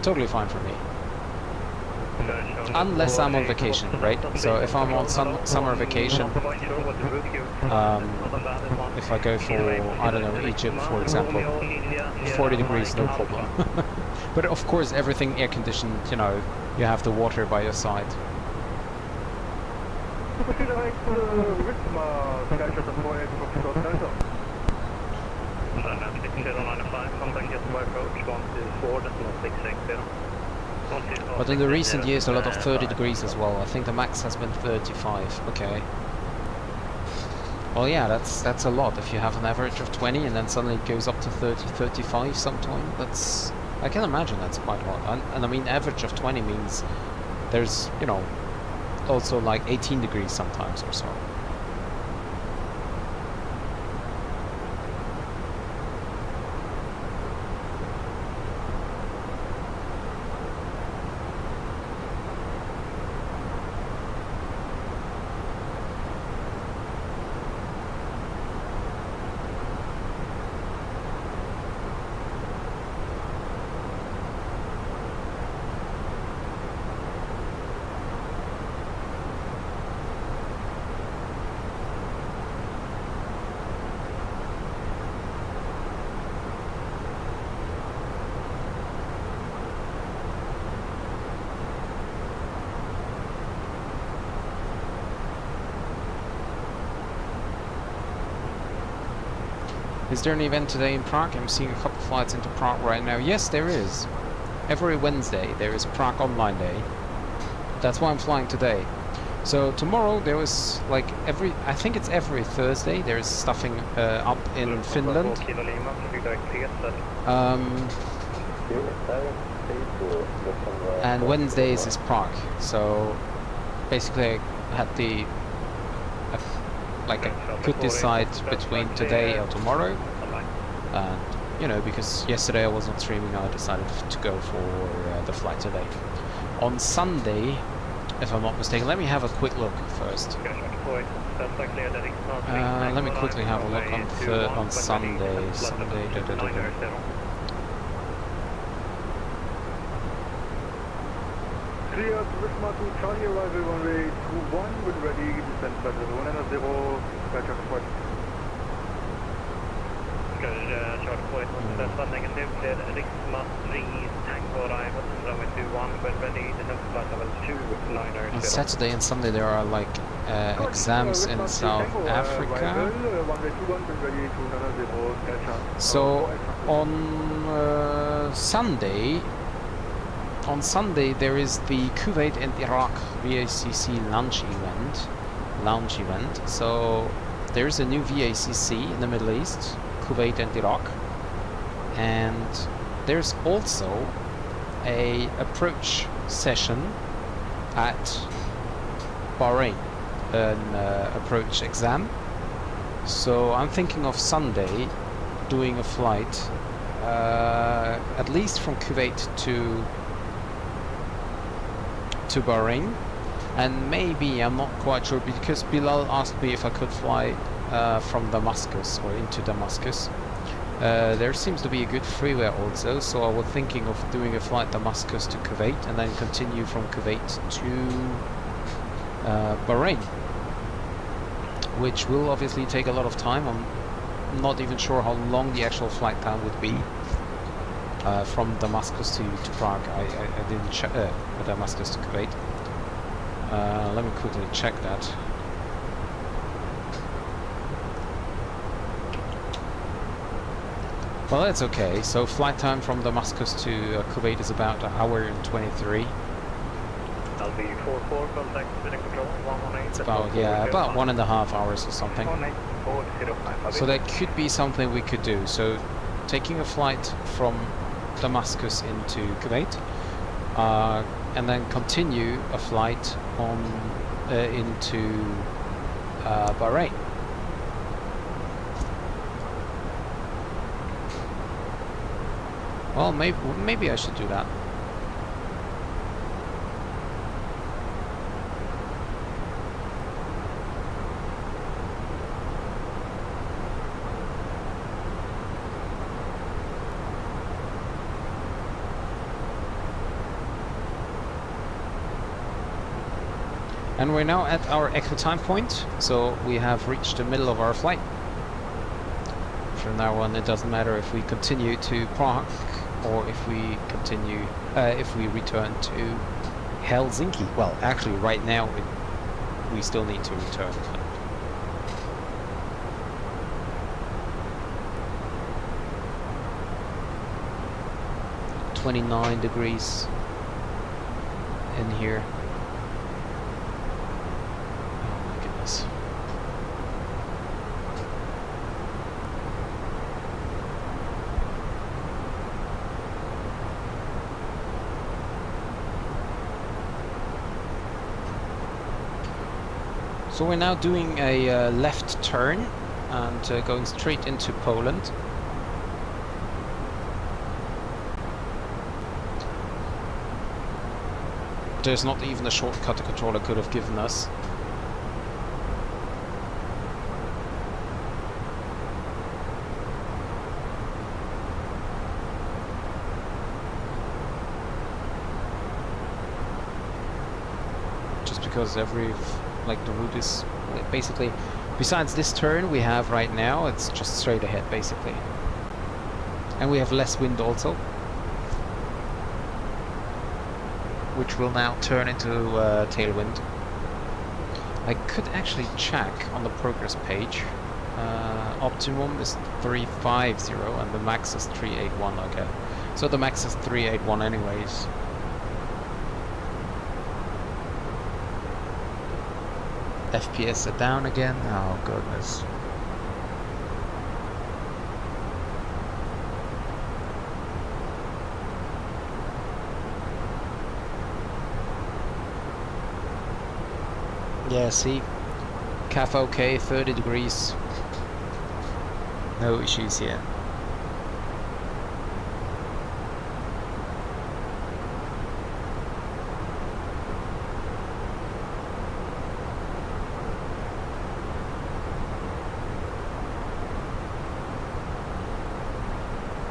totally fine for me. Unless I'm on vacation, right? So if I'm on summer vacation, if I go for, I don't know, Egypt, for example, 40 degrees, no problem. But of course, everything air conditioned, you know, you have the water by your side. But in the recent years, a lot of 30 degrees as well. I think the max has been 35. Okay. Well, yeah, that's a lot. If you have an average of 20 and then suddenly it goes up to 30, 35 sometime, that's, I can imagine that's quite a lot. And I mean, average of 20 means there's, you know, also like 18 degrees sometimes or so. Is there an event today in Prague? I'm seeing a couple flights into Prague right now. Yes, there is. Every Wednesday there is Prague Online Day. That's why I'm flying today. So tomorrow there was like I think it's every Thursday there's stuffing up in Finland. And Wednesdays is Prague. So basically I had the like I could decide between today or tomorrow, and you know, because yesterday I was not streaming, I decided to go for the flight today. On Sunday, if I'm not mistaken, let me have a quick look first. Let me quickly have a look on Sunday. Clear to Wismar to Charlie, arrival runway 21, with ready, descent flight level 190, departure for flight. Charlie Point, descent negative, cleared Wismar 3, tango arrival, runway 21, when ready, descent flight level 290. On Saturday and Sunday there are like exams in South Africa. So on Sunday there is the Kuwait and Iraq VACC lounge event. So there's a new VACC in the Middle East, Kuwait and Iraq, and there's also a approach session at Bahrain, an approach exam. So I'm thinking of Sunday doing a flight at least from Kuwait to Bahrain, and maybe, I'm not quite sure, because Bilal asked me if I could fly from Damascus or into Damascus. There seems to be a good freeway also, so I was thinking of doing a flight Damascus to Kuwait and then continue from Kuwait to Bahrain, which will obviously take a lot of time. I'm not even sure how long the actual flight time would be from Damascus to Prague. I didn't check Damascus to Kuwait. Let me quickly check that. Well, that's okay. So flight time from Damascus to Kuwait is about 1 hour and 23. I'll be 44, contact Sweden Control, 118. It's about, yeah, about 1.5 hours or something. 18405. So that could be something we could do. So taking a flight from Damascus into Kuwait, and then continue a flight on into Bahrain. Well, maybe I should do that. And we're now at our echo time point, so we have reached the middle of our flight. From now on, it doesn't matter if we continue to Prague or if we continue, if we return to Helsinki. Well, actually, right now we still need to return. 29 degrees in here. Oh my goodness. So we're now doing a left turn and going straight into Poland. There's not even a shortcut the controller could have given us. Just because the route is basically, besides this turn we have right now, it's just straight ahead basically. And we have less wind also, which will now turn into tailwind. I could actually check on the progress page. Optimum is 350 and the max is 381. Okay, so the max is 381 anyways. FPS are down again. Oh goodness. Yeah, see, CAF OK, 30 degrees, no issues here.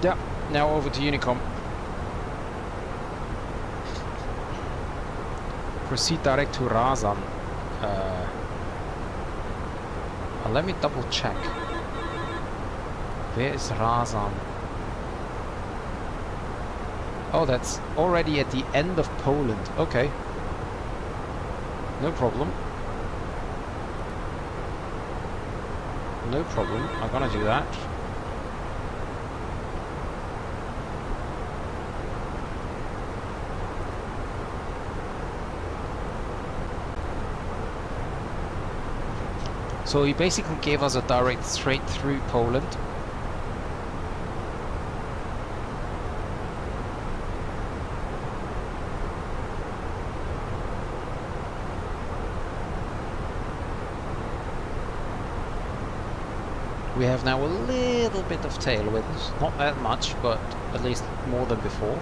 Yeah, now over to Unicom. Proceed direct to Ryzen. Let me double check. Where is Ryzen? Oh, that's already at the end of Poland. Okay. No problem. No problem. I'm gonna do that. So he basically gave us a direct straight through Poland. We have now a little bit of tailwind, not that much, but at least more than before.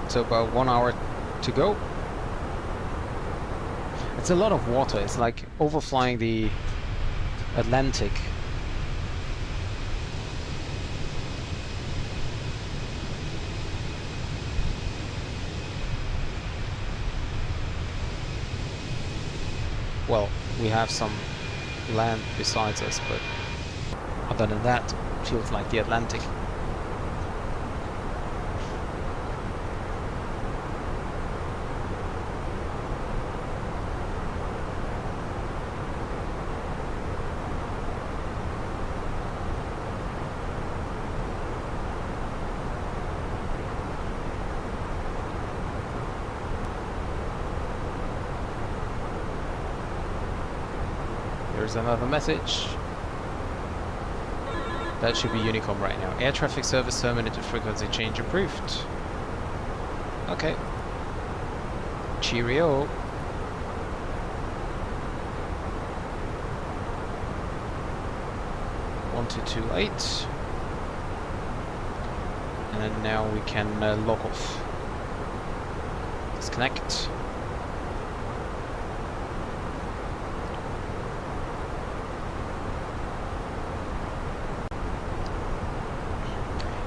So about 1 hour to go. It's a lot of water. It's like overflying the Atlantic. Well, we have some land besides us, but other than that, it feels like the Atlantic. There's another message. That should be Unicom right now. Air traffic service terminated, frequency change approved. Okay. Cheerio. One, 2, 2, 8. And then now we can log off. Disconnect.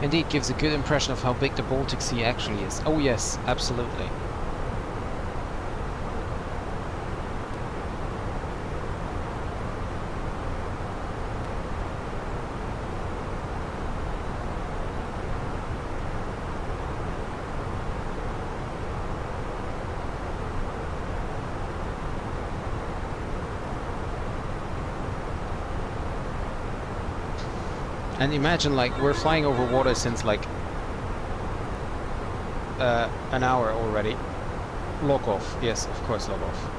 Indeed, gives a good impression of how big the Baltic Sea actually is. Oh yes, absolutely. And imagine, like, we're flying over water since like an hour already. Log off. Yes, of course, log off.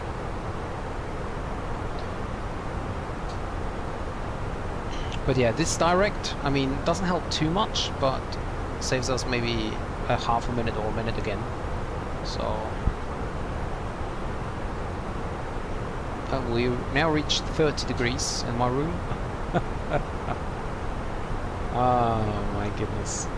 But yeah, this direct, I mean, doesn't help too much, but saves us maybe a half a minute or a minute again. So we now reached 30 degrees in my room. Oh my goodness.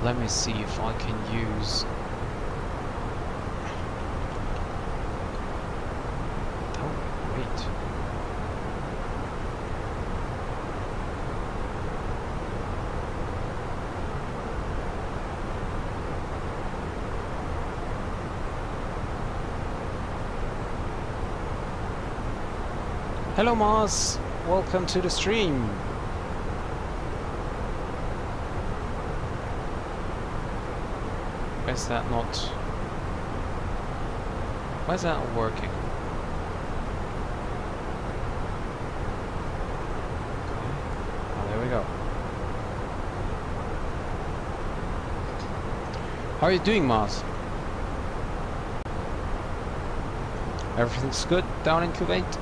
Let me see if I can use... Oh, great. Hello Mars, welcome to the stream. Why is that not... Why is that not working? Okay. Oh, there we go. How are you doing, Mars? Everything's good down in Kuwait?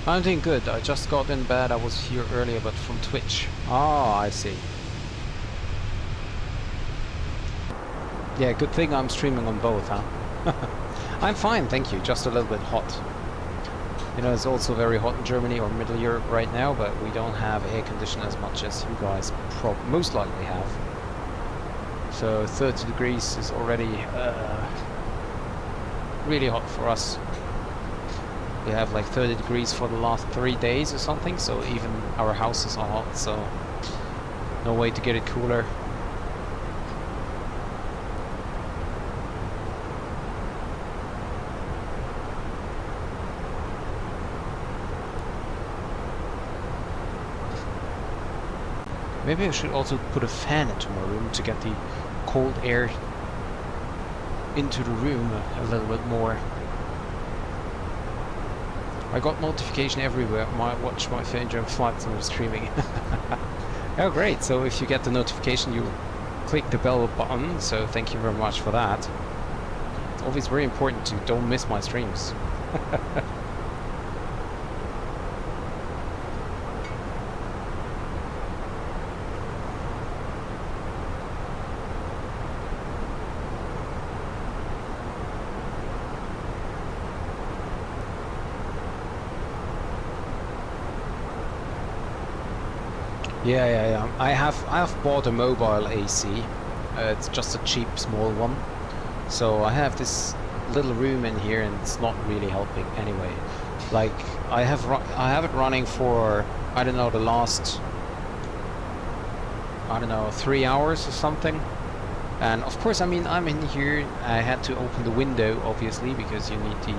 I'm doing good. I just got in bed. I was here earlier, but from Twitch. Ah, I see. Yeah, good thing I'm streaming on both, huh? I'm fine, thank you. Just a little bit hot. You know, it's also very hot in Germany or Middle Europe right now, but we don't have air conditioning as much as you guys most likely have. So 30 degrees is already really hot for us. We have like 30 degrees for the last 3 days or something, so even our houses are hot, so no way to get it cooler. Maybe I should also put a fan into my room to get the cold air into the room a little bit more. I got notification everywhere. Watch my phone during flights and streaming. Oh great, so if you get the notification you click the bell button, so thank you very much for that. It's always very important to don't miss my streams. Yeah. I have bought a mobile AC. It's just a cheap small one. So I have this little room in here, and it's not really helping anyway. Like I have it running for I don't know the last 3 hours or something. And of course, I mean I'm in here. I had to open the window obviously because you need the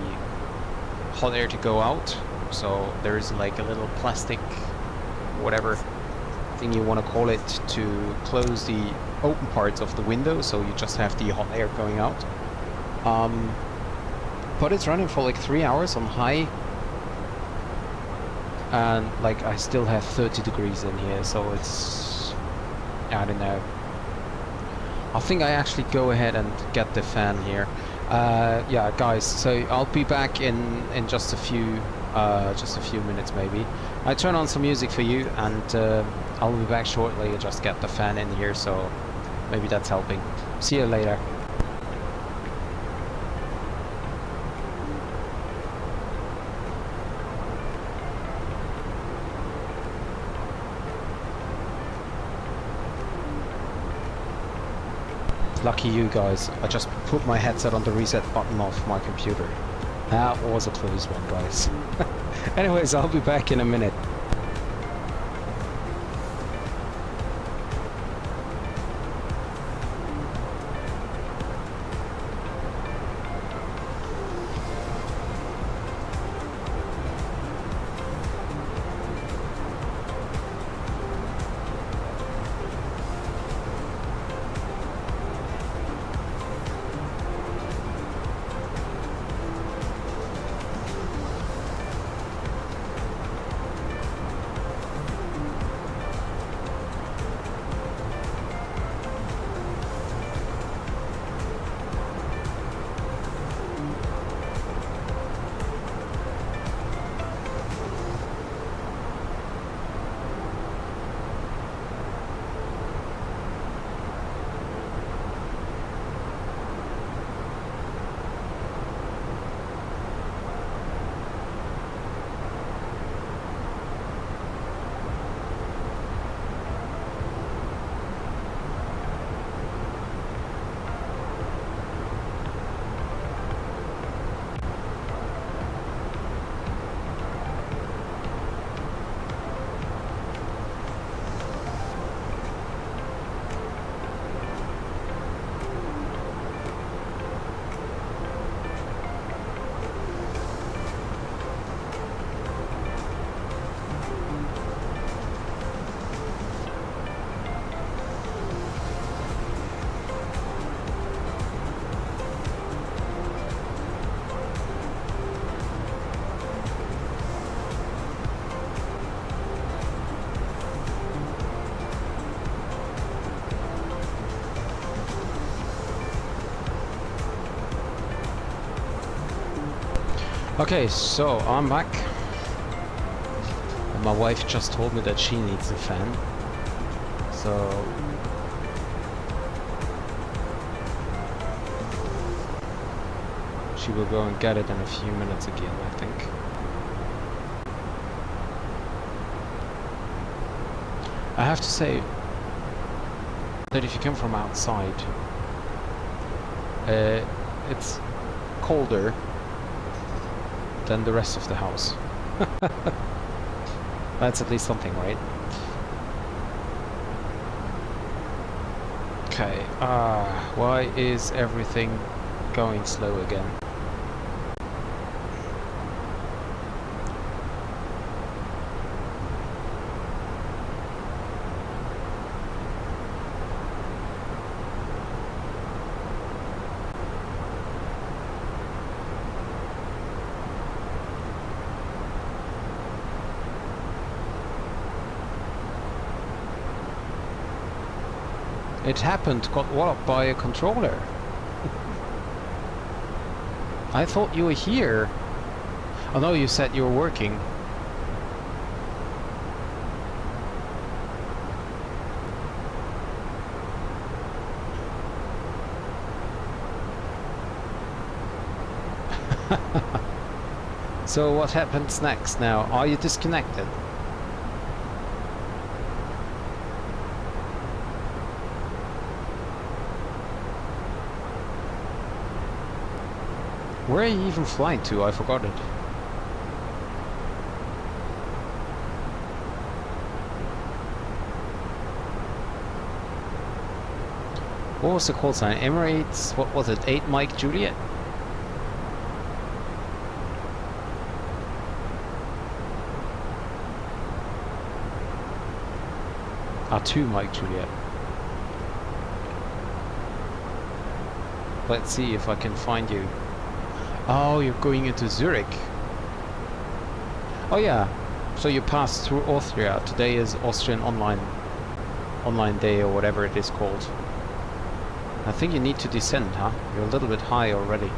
hot air to go out. So there's like a little plastic whatever thing you want to call it to close the open parts of the window, so you just have the hot air going out. But it's running for like 3 hours on high, and like I still have 30 degrees in here, so it's I don't know. I think I actually go ahead and get the fan here. Yeah, guys. So I'll be back in just a few minutes maybe. I turn on some music for you, and I'll be back shortly. I just get the fan in here, so maybe that's helping. See you later. Lucky you guys. I just put my headset on the reset button of my computer. That was a close one, guys. Anyways, I'll be back in a minute. Okay, so I'm back. And my wife just told me that she needs a fan. So she will go and get it in a few minutes again, I think. I have to say that if you come from outside, it's colder than the rest of the house. That's at least something, right? Okay, why is everything going slow again? It happened, got walloped by a controller. I thought you were here. Oh no, you said you were working. So what happens next now? Are you disconnected? Where are you even flying to? I forgot it. What was the call sign? Emirates, what was it? 8 Mike Juliet? Ah, 2 Mike Juliet. Let's see if I can find you. Oh, you're going into Zurich. Oh yeah, so you passed through Austria. Today is Austrian online day or whatever it is called. I think you need to descend, huh? You're a little bit high already.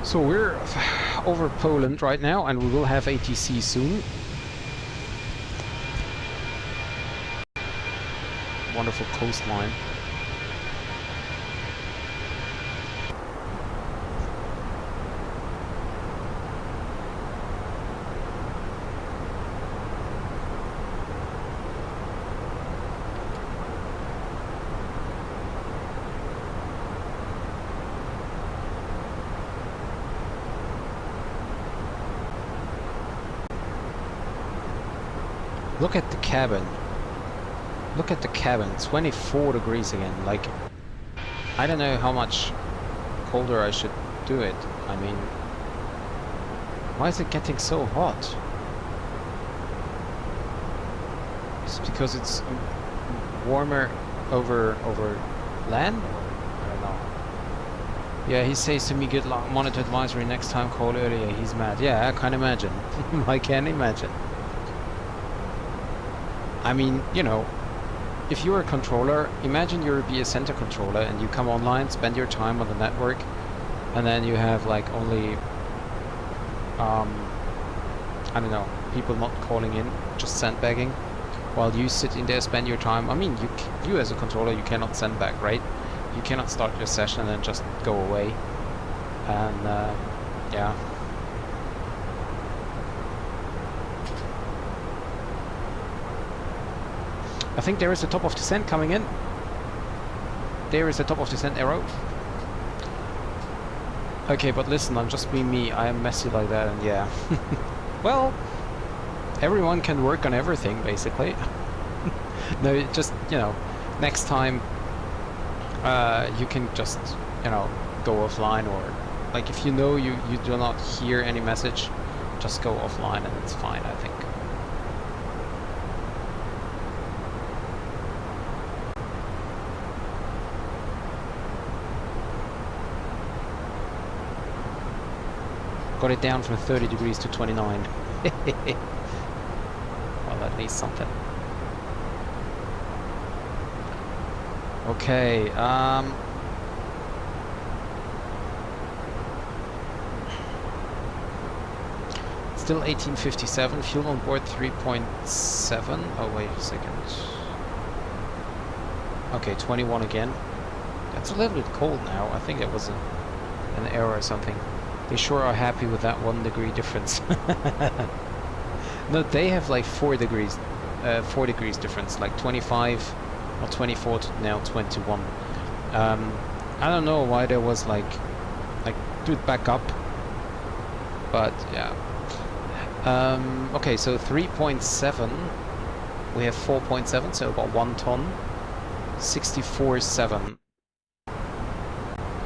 So we're over Poland right now, and we will have ATC soon. Wonderful coastline. Look at the cabin. Look at the cabin. 24 degrees again. Like, I don't know how much colder I should do it. I mean, why is it getting so hot? Is it because it's warmer over land? I don't know. Yeah, he says to me, "Good luck, monitor advisory next time, call earlier." He's mad. Yeah, I can imagine. I can imagine. I mean, you know, if you're a controller, imagine you're a BS Center controller and you come online, spend your time on the network, and then you have like only, I don't know, people not calling in, just sandbagging, while you sit in there, spend your time. I mean, you as a controller, you cannot sandbag, right? You cannot start your session and then just go away. And, yeah. I think there is a top of descent coming in. There is a top of descent arrow. Okay, but listen, I'm just being me. I am messy like that, and yeah. Well, everyone can work on everything, basically. No, just, you know, next time you can just, you know, go offline, or like if you know you do not hear any message, just go offline and it's fine, I think. Got it down from 30 degrees to 29. Well, at least something. Okay, still 1857, fuel on board 3.7. Oh, wait a second. Okay, 21 again. That's a little bit cold now. I think it was an error or something. They sure are happy with that 1 degree difference. No, they have like 4 degrees difference, like 25 or 24 to now 21. I don't know why there was like do it back up, but yeah. Okay, so 3.7, we have 4.7, so about 1 ton. 64.7.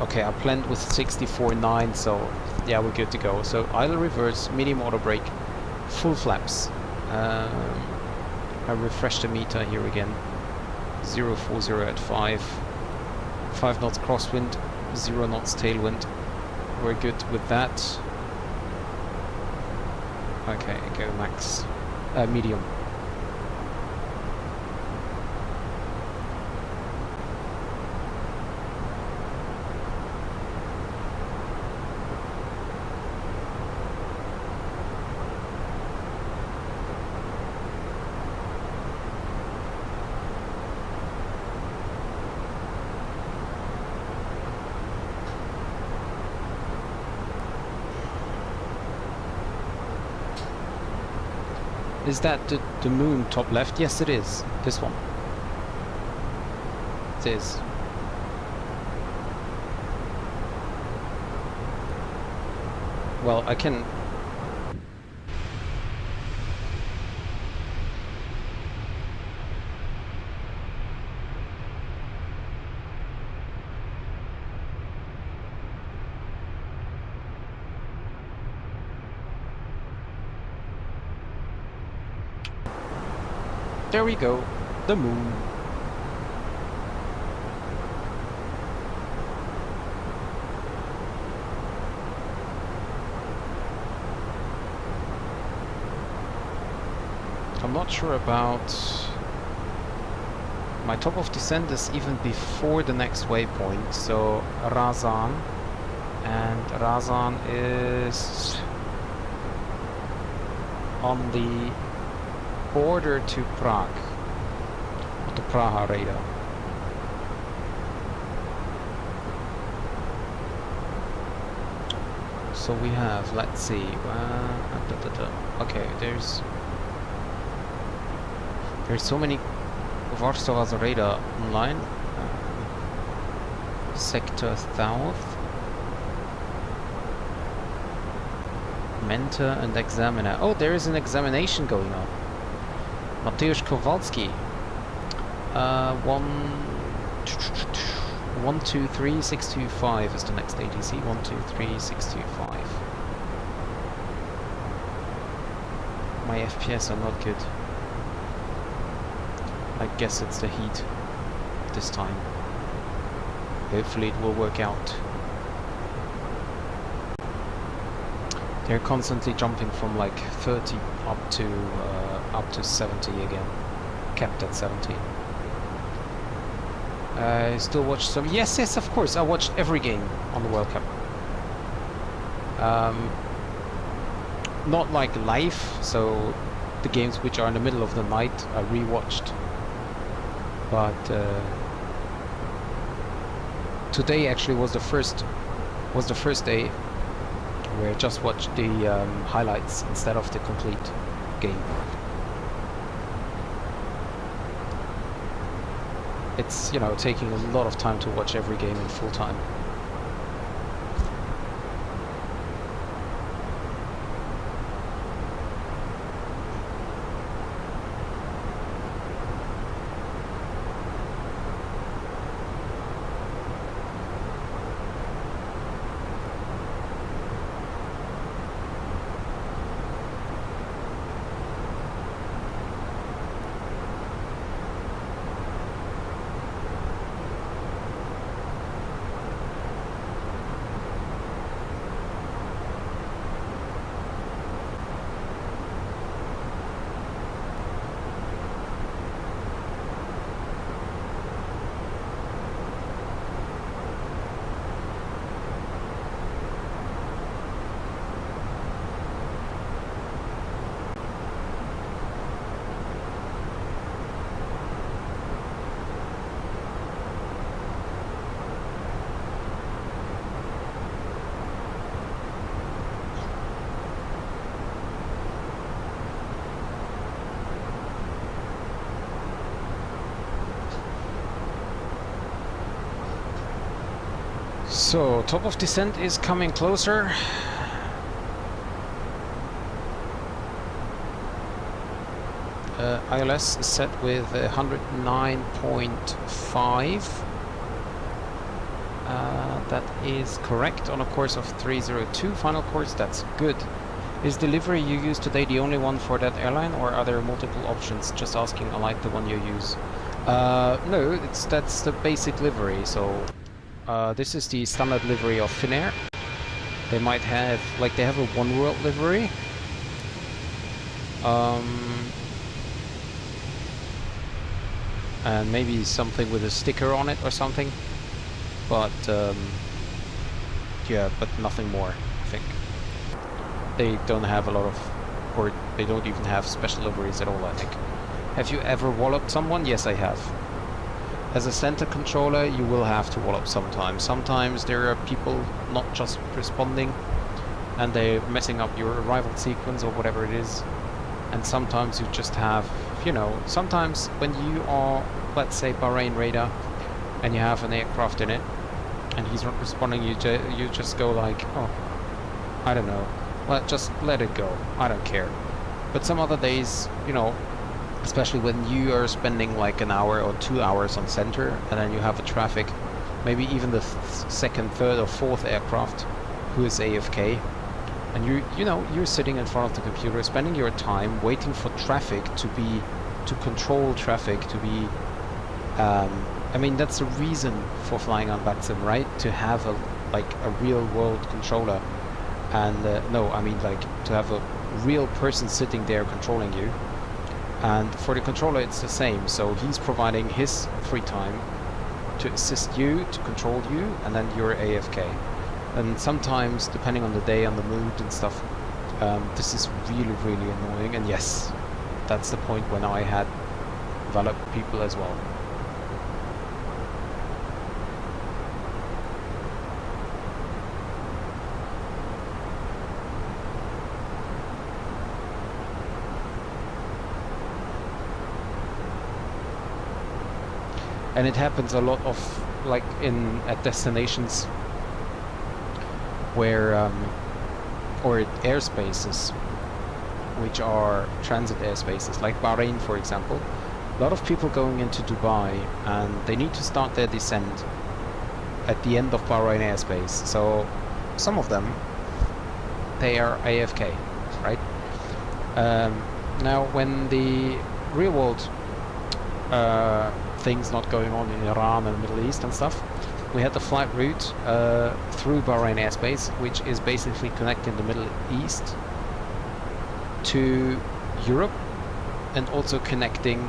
Okay, I planned with 64.9, so yeah, we're good to go. So idle reverse, medium auto brake, full flaps. I refresh the meter here again. 040 at 5. 5 knots crosswind, 0 knots tailwind. We're good with that. Okay, go max. Medium. Is that the moon top left? Yes, it is. This one. It is. Well, I can... There we go, the moon. I'm not sure about... My top of descent is even before the next waypoint, so Ryzen. And Ryzen is on the border to Prague, the Praha radar. So we have, let's see, okay, there's so many Warsaw radar online. Sector South, Mentor and Examiner. Oh, there is an examination going on. Mateusz Kowalski. 123625 is the next ATC. 123625. My FPS are not good. I guess it's the heat this time. Hopefully it will work out. They're constantly jumping from like 30 up to 70 again. Capped at 70. I still watch some... Yes, of course. I watched every game on the World Cup. Not like live, so the games which are in the middle of the night I rewatched. But today actually was the first day where I just watched the highlights instead of the complete game. It's, you know, taking a lot of time to watch every game in full time. So, top of descent is coming closer. ILS is set with 109.5. That is correct on a course of 302. Final course, that's good. Is delivery you use today the only one for that airline, or are there multiple options? Just asking, I like the one you use. No, that's the basic livery, so This is the standard livery of Finnair. They might have, like, they have a One World livery. And maybe something with a sticker on it or something. But, yeah, but nothing more, I think. They don't have a lot of, or they don't even have special liveries at all, I think. Have you ever walloped someone? Yes, I have. As a center controller, you will have to wallop sometimes. Sometimes there are people not just responding and they're messing up your arrival sequence or whatever it is. And sometimes you just have, you know, sometimes when you are, let's say, Bahrain radar and you have an aircraft in it and he's not responding, you just go like, oh, I don't know, just let it go, I don't care. But some other days, you know, especially when you are spending like an hour or 2 hours on center and then you have a traffic, maybe even the second, third or fourth aircraft who is AFK, and you know, you're sitting in front of the computer spending your time waiting for traffic to control traffic, to be I mean, that's the reason for flying on VATSIM, right? To have a real world controller. And no, I mean, like, to have a real person sitting there controlling you. And for the controller it's the same, so he's providing his free time to assist you, to control you, and then you're AFK. And sometimes, depending on the day, on the mood and stuff, this is really, really annoying. And yes, that's the point when I had developed people as well. And it happens a lot of, like, at destinations where, or at airspaces, which are transit airspaces, like Bahrain, for example. A lot of people going into Dubai, and they need to start their descent at the end of Bahrain airspace. So some of them, they are AFK, right? Now, when the real world things not going on in Iran and the Middle East and stuff, we had the flight route through Bahrain airspace, which is basically connecting the Middle East to Europe, and also connecting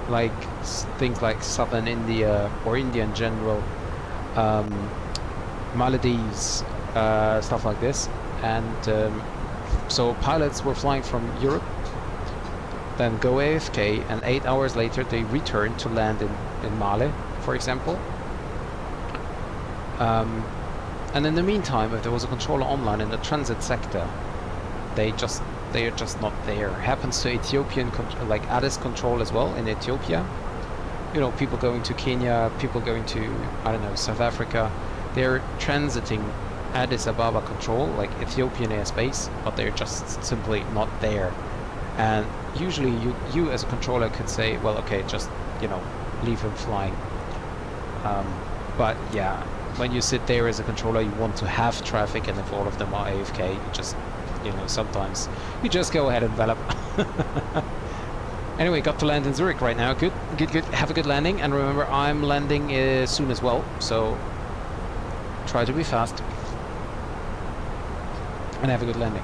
like things like southern India or India in general, Maldives, stuff like this. And so pilots were flying from Europe, then go AFK, and 8 hours later they return to land in Mali, for example. And in the meantime, if there was a controller online in the transit sector, they are just not there. Happens to Ethiopian, like Addis control as well in Ethiopia. You know, people going to Kenya, people going to, I don't know, South Africa, they're transiting Addis Ababa control, like Ethiopian airspace, but they're just simply not there. And usually you as a controller could say, well, okay, just, you know, leave him flying. But yeah, when you sit there as a controller, you want to have traffic, and if all of them are AFK, you just, you know, sometimes you just go ahead and envelop. Anyway, got to land in Zurich right now. Good. Have a good landing, and remember, I'm landing soon as well, so try to be fast and have a good landing.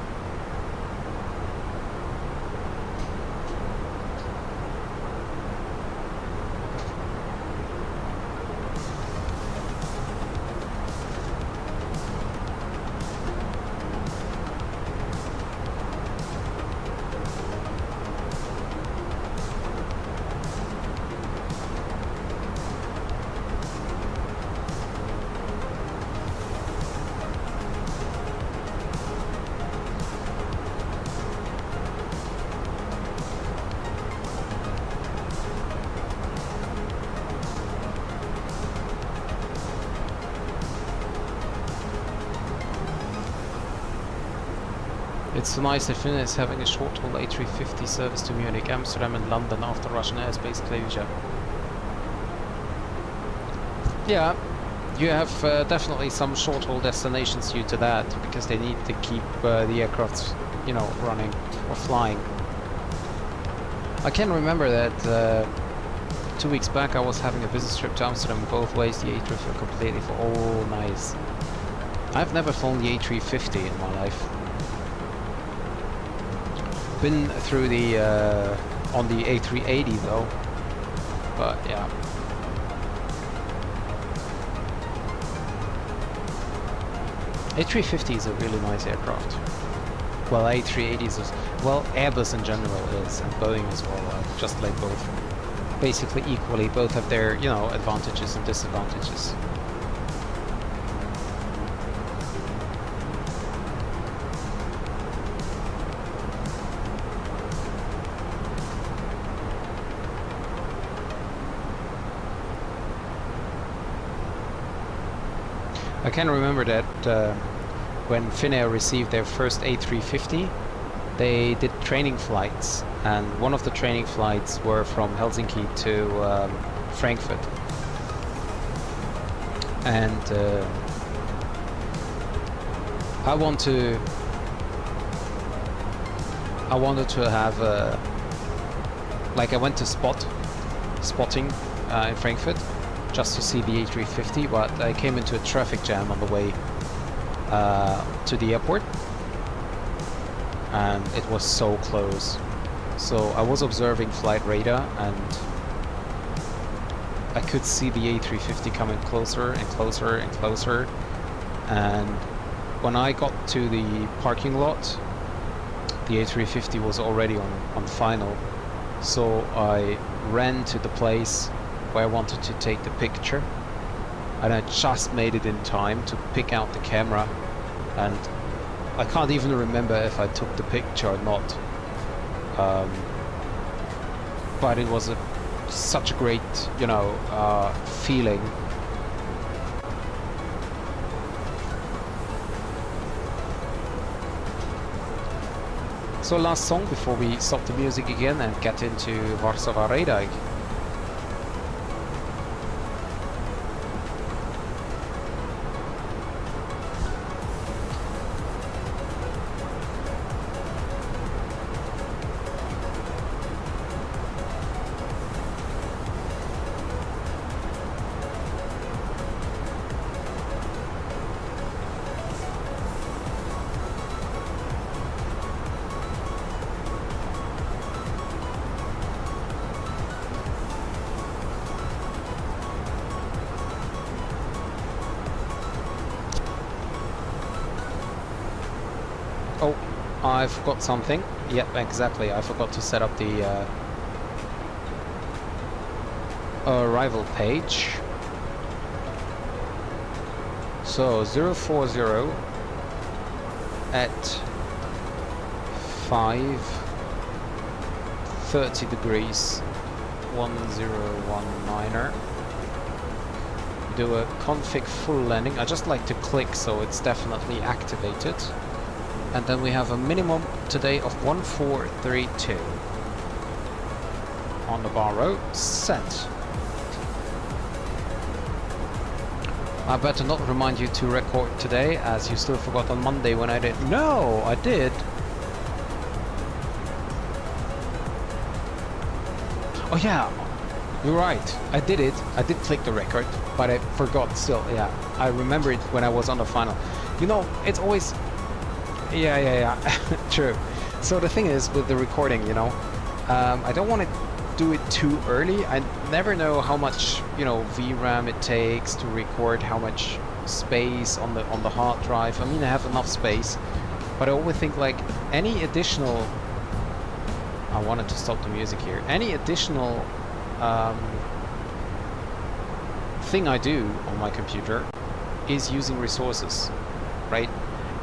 It's nice that Finnair is having a short-haul A350 service to Munich, Amsterdam and London after Russian airspace closure. Yeah, you have definitely some short-haul destinations due to that, because they need to keep the aircrafts, you know, running or flying. I can remember that 2 weeks back I was having a business trip to Amsterdam both ways. The A350 completely for all nice. I've never flown the A350 in my life. Been through the on the A380 though, but yeah. A350 is a really nice aircraft. Well, A380s is, well, Airbus in general is, and Boeing as well. I just like both. Basically equally, both have their, you know, advantages and disadvantages. I can remember that when Finnair received their first A350, they did training flights, and one of the training flights were from Helsinki to Frankfurt. And I wanted to have like I went to spotting in Frankfurt just to see the A350, but I came into a traffic jam on the way to the airport, and it was so close. So I was observing flight radar, and I could see the A350 coming closer and closer and closer, and when I got to the parking lot, the A350 was already on final. So I ran to the place where I wanted to take the picture, and I just made it in time to pick out the camera, and I can't even remember if I took the picture or not, but it was such a great, you know, feeling. So last song before we stop the music again and get into Warsaw Radar. Oh, I forgot something. Yep, exactly. I forgot to set up the arrival page. So 040 at 5:30 degrees 1019er. Do a config full landing. I just like to click so it's definitely activated. And then we have a minimum today of 1432 on the bar row. Set. I better not remind you to record today, as you still forgot on Monday when I did. No, I did. Oh yeah, you're right. I did it. I did click the record, but I forgot still. Yeah, I remember it when I was on the final. You know, it's always... Yeah. True. So the thing is with the recording, you know, I don't want to do it too early. I never know how much, you know, VRAM it takes to record, how much space on the hard drive. I mean, I have enough space, but I always think like any additional... I wanted to stop the music here. Any additional thing I do on my computer is using resources, right?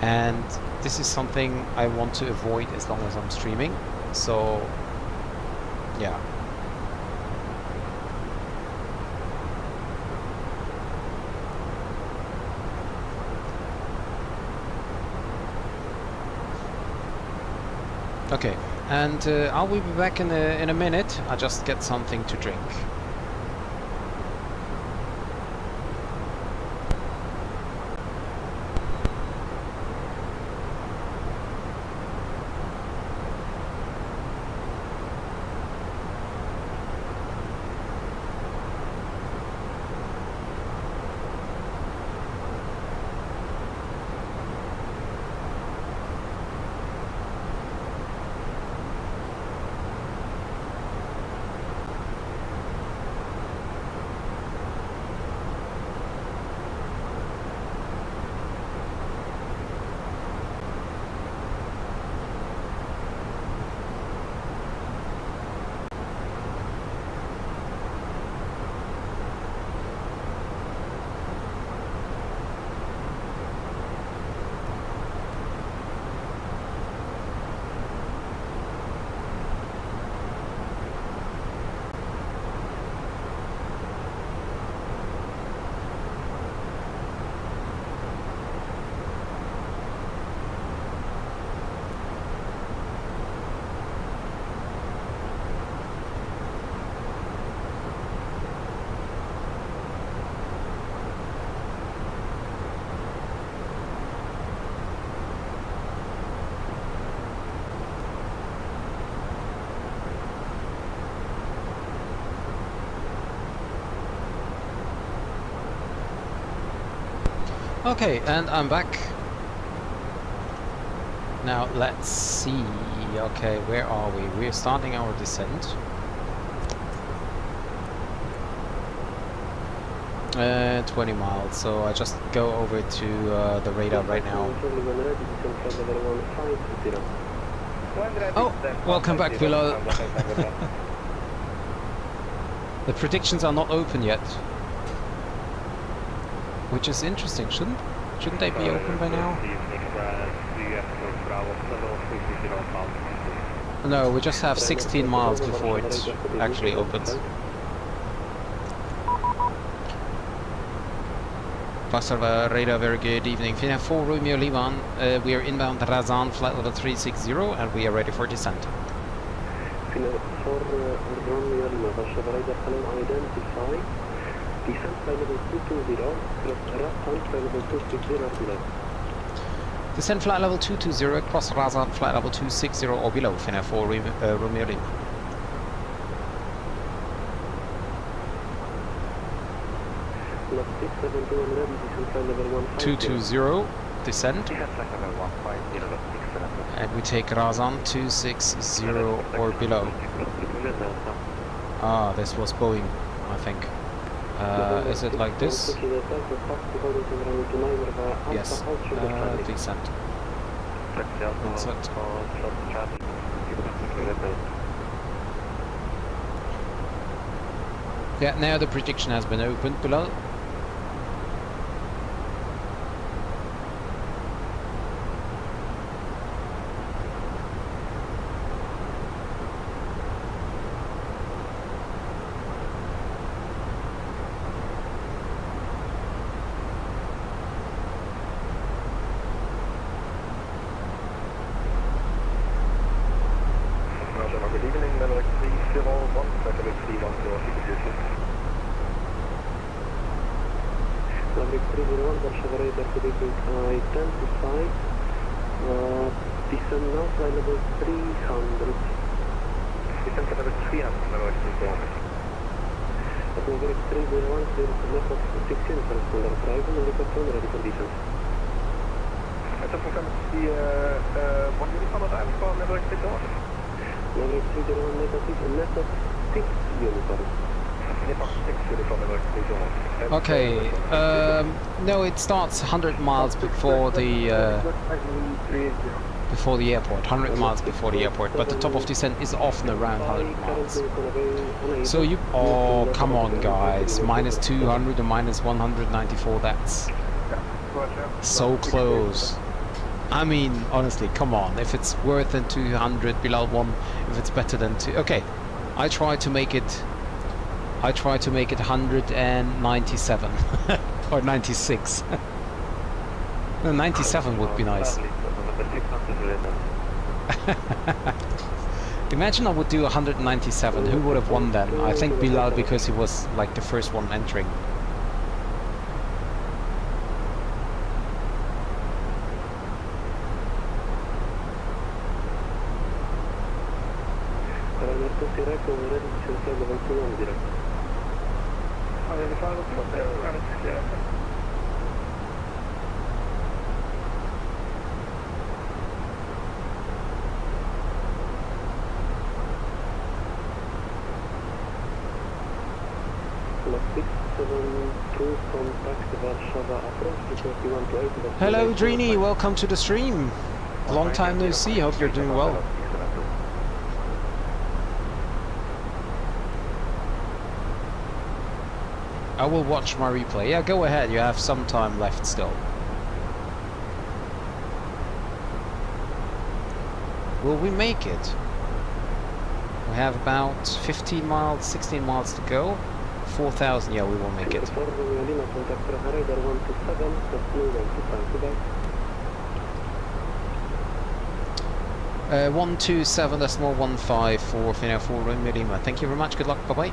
And this is something I want to avoid as long as I'm streaming. So, yeah. Okay, and I will be back in a minute. I just get something to drink. Okay, and I'm back. Now let's see. Okay, where are we? We're starting our descent. 20 miles, so I just go over to the radar right now. Oh, welcome back below. The predictions are not open yet, which is interesting. Shouldn't they be open by now? No, we just have 16 miles before it actually opens. Passerva radar, very good evening. Finnair 4 Romeo Lima, we are inbound Razan, flight level 360, and we are ready for descent. Finnair 4 Romeo Lima, Passerva radar, can identify descent flight level 220, cross Razan, flight level 260 or below. Descent flight level 220, cross Razan, flight level 260 or below, Finnair 4 Romeo Lima. 220 descent, and we take Razan 260 or below. Ah, this was Boeing, I think. Is it like this? Yes, descent. That's it. Yeah, now the prediction has been opened below. Good evening, Melodic 301, Melodic 310. Melodic 301, Warszawa radar, good evening, identify, descend now, flight level 300. Descend flight level 300, Melodic 301. Melodic 301, clear to left of 16, correspondent arrival, and report ready for descent. I just confirm the 1 uniform arrival for Melodic 301. Melodic 301 negative, left of 6 uniform. Okay, no, it starts 100 miles before the airport, 100 miles before the airport, but the top of descent is often around 100 miles. So you, oh, come on guys, minus 200 or minus 194, that's so close. I mean, honestly, come on, if it's worth than 200, below 1, if it's better than 2, okay, I try to make it 197 or 96. No, 97 would be nice. Imagine I would do 197. Who would have won then? I think Bilal, because he was like the first one entering. Hello Drini, welcome to the stream. Long time no see, hope you're doing well. I will watch my replay. Yeah, go ahead, you have some time left still. Will we make it? We have about 15 miles, 16 miles to go. 4,000, yeah, we will make it. 127.15 for Finnair 4 Romeo Lima. Thank you very much, good luck, bye bye.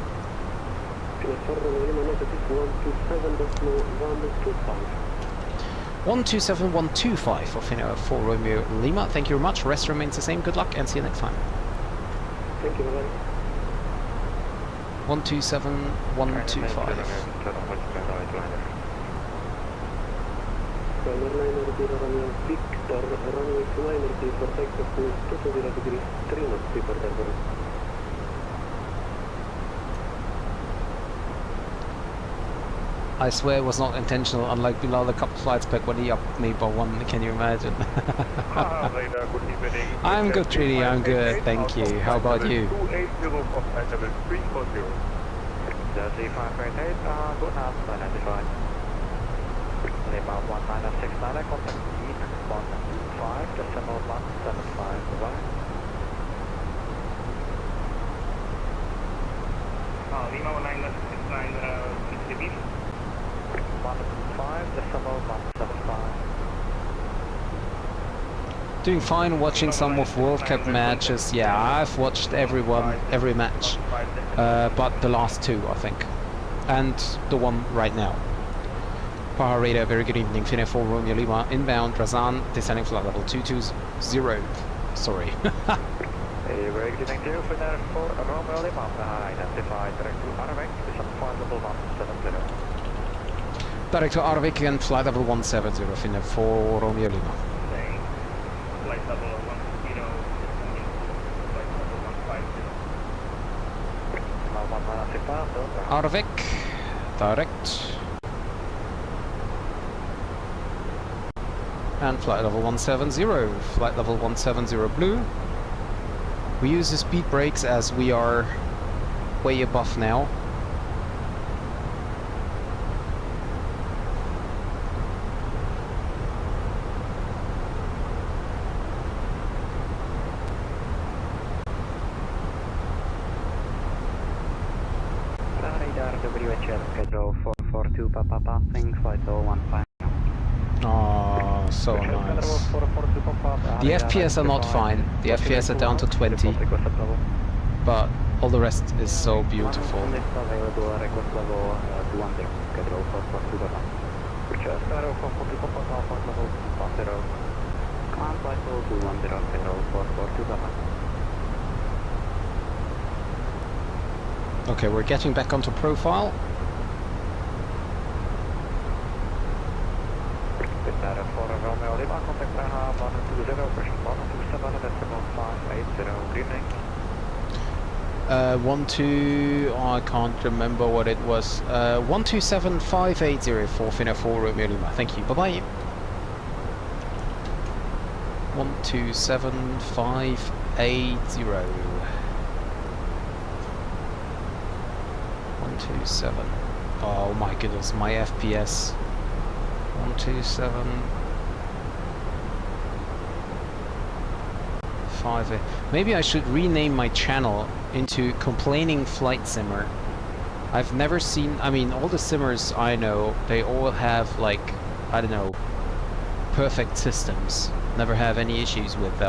127.125 for Finnair 4 Romeo Lima. Thank you very much. Rest remains the same. Good luck and see you next time. Thank you, bye. 127.125. Skyner 900 Romeo Victor, runway 290 for takeoff with 20 degrees 3 knots departure for us. I swear it was not intentional, unlike below the couple flights back when he upped me by one, can you imagine? Good evening. I'm good, Trini, I'm good, thank you. How about you? 280 for flight level 340. The 3588, good now, 995. Lima 1969, contact speed 125, decimal 175, goodbye. Lima 1969, repeat. 125, decimal 175. Doing fine, watching some of World Cup matches. Yeah, I've watched every match, but the last two, I think, and the one right now. Prague radar, very good evening. Finnair 4 Romeo Lima, inbound, Razan, descending flight level 220. Sorry. Very good evening to you, Finnair 4 Romeo Lima, identified direct to Arvik, descend flight level 170. Direct to Arvik and flight level 170, Finnair 4 Romeo Lima. Flight level 10, flight level 150. Arvik, direct. And flight level 170, flight level 170 blue. We use the speed brakes as we are way above now. Radar WHL schedule 442 Papa passing flight 015. Oh, so nice. The FPS are not fine. The FPS are down to 20. But all the rest is so beautiful. Okay, we're getting back onto profile. For Romeo Lima, contact Prague 120, pushing 127, decimal 580, good evening. I can't remember what it was. 127580 for Finnair 4 Romeo Lima. Thank you. Bye bye. 127580. 127. Oh my goodness, my FPS. 127.5. Maybe I should rename my channel into Complaining Flight Simmer. I've never seen, I mean, all the simmers I know, they all have, like, I don't know, perfect systems. Never have any issues with,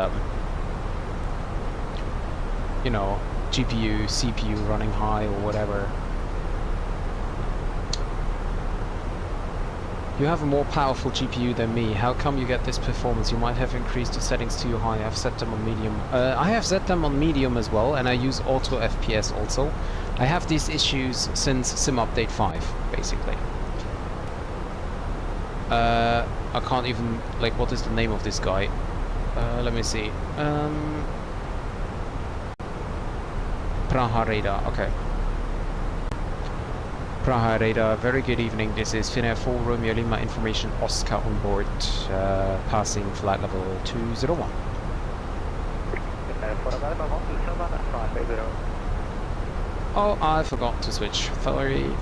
you know, GPU, CPU running high or whatever. You have a more powerful GPU than me. How come you get this performance? You might have increased the settings too high. I've set them on medium. I have set them on medium as well, and I use auto FPS also. I have these issues since Sim Update 5, basically. I can't even, like, what is the name of this guy? Let me see. Prague radar, okay. Prague radar, very good evening. This is Finnair 4 Romeo Lima information Oscar on board, passing flight level 201. Oh, I forgot to switch. Sorry.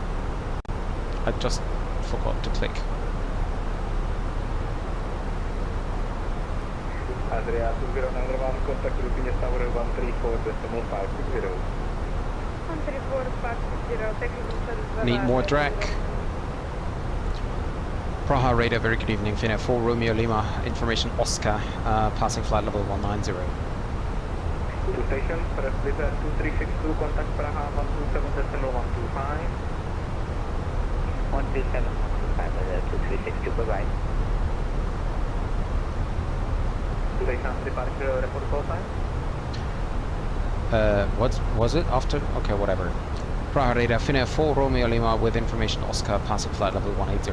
I just forgot to click. Andrea, 209 contact European Tower 134, decimal 560. 134.560, Need more drag. Prague radar, very good evening. Finnair 4 Romeo Lima, information Oscar, passing flight level 190. To station, press Blizzard 2362, contact Prague 127.125. 127.125, 2362, bye-bye. Station departure report call time? What was it after? Okay, whatever. Prague radar, Finnair 4 Romeo Lima with information Oscar, passing flight level 180.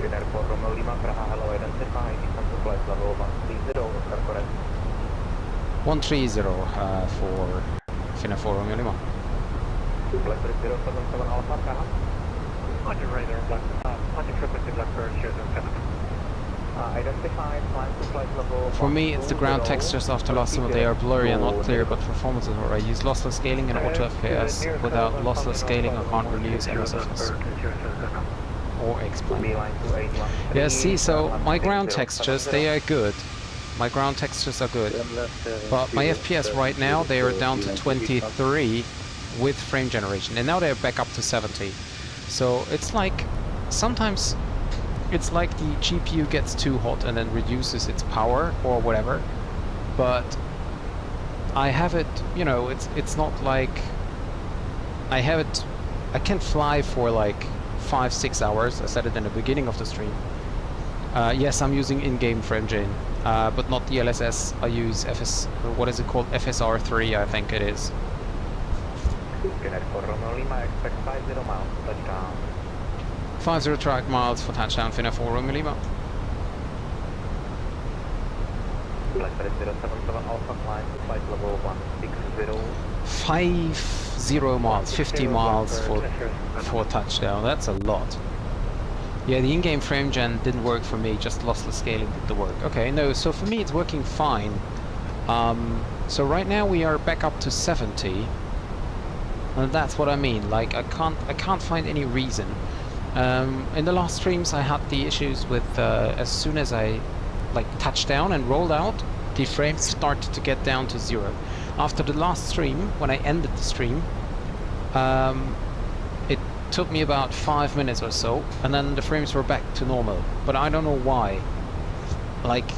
Finnair for Romeo Lima, Prague, hello, identify, descent to flight level 130, Oscar correct. 130 for Finnair 4 Romeo Lima. Flight 077 Alpha, Prague. Hunting radar, hunting frequency Blackbird, 077. Identify, climb to flight level. For me, it's the ground textures after last summer. They are blurry and not clear, but performance is alright. I use lossless scaling and auto FPS. Without lossless scaling, I can't really use MSFS or X-Plane. Yeah, see, so my ground textures, they are good. My ground textures are good. But my FPS right now, they are down to 23 with frame generation. And now they're back up to 70. So it's like, sometimes it's like the GPU gets too hot and then reduces its power or whatever. But I have it, you know, it's not like I have it, I can fly for like 5-6 hours. I said it in the beginning of the stream. Yes, I'm using in-game frame gen, but not DLSS. I use what is it called? FSR3, I think it is. Finnair for Romeo Lima, expect 50 miles, touchdown. 50 track miles for touchdown, Finnair 4 Romeo Lima. Flight 077 Alpha, climb to flight level 160. 50 miles, 50 miles for touchdown. That's a lot. Yeah, the in-game frame gen didn't work for me, just lossless scaling did the work. Okay, no, so for me it's working fine. So right now we are back up to 70. And that's what I mean, like I can't find any reason. In the last streams I had the issues with as soon as I like touched down and rolled out, the frames started to get down to 0. After the last stream, when I ended the stream, it took me about 5 minutes or so, and then the frames were back to normal. But I don't know why. Like,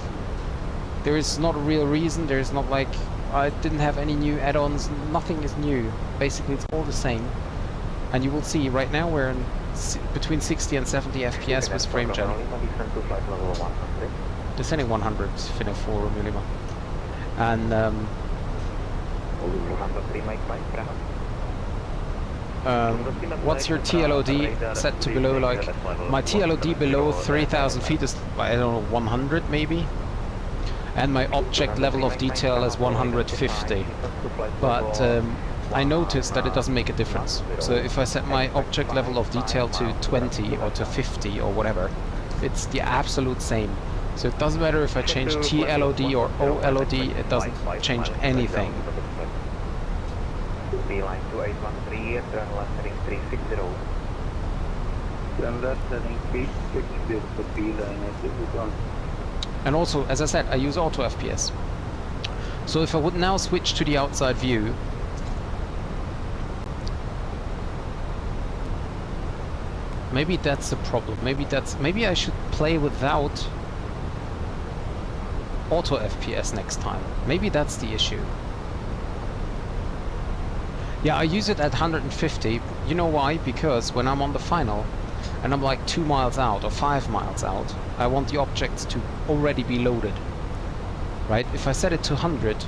there is not a real reason. There is not like I didn't have any new add-ons. Nothing is new. Basically, it's all the same. And you will see right now we're in between 60 and 70 FPS with frame gen. Descending 100, Finnair 4 Romeo Lima. And what's your TLOD set to below? Like my TLOD below 3,000 feet is, I don't know, 100 maybe. And my object level of detail is 150. But I noticed that it doesn't make a difference. So if I set my object level of detail to 20 or to 50 or whatever, it's the absolute same. So it doesn't matter if I change TLOD or OLOD, it doesn't change anything. Beeline 2813, turn left heading 360. Turn left heading 360 for Beeline. And also, as I said, I use auto FPS. So if I would now switch to the outside view, maybe that's the problem. Maybe I should play without auto FPS next time. Maybe that's the issue. Yeah, I use it at 150. You know why? Because when I'm on the final and I'm like 2 miles out or 5 miles out, I want the objects to already be loaded. Right? If I set it to 100,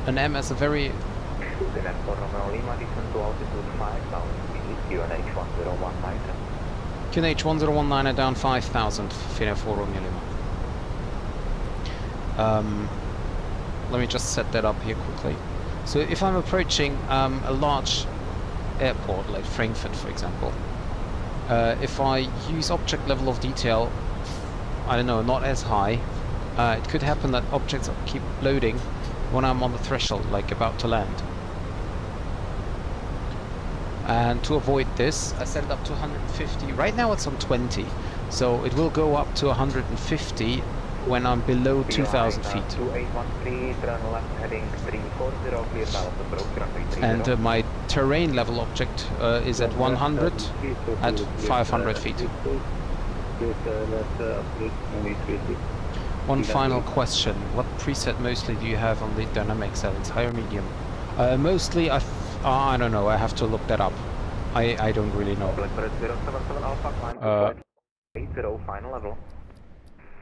an M has a very... QNH 1019 are down 5,000, Finnair 4 Romeo Lima. Let me just set that up here quickly. So if I'm approaching a large airport, like Frankfurt for example, if I use object level of detail, I don't know, not as high, it could happen that objects keep loading when I'm on the threshold, like about to land. And to avoid this, I set it up to 150. Right now it's on 20, so it will go up to 150 when I'm below 2,000 feet. And my terrain level object is at 100 at 500 feet. One final question. What preset mostly do you have on the dynamic settings? High or medium? Mostly, I don't know. I have to look that up. I don't really know. 80 final level.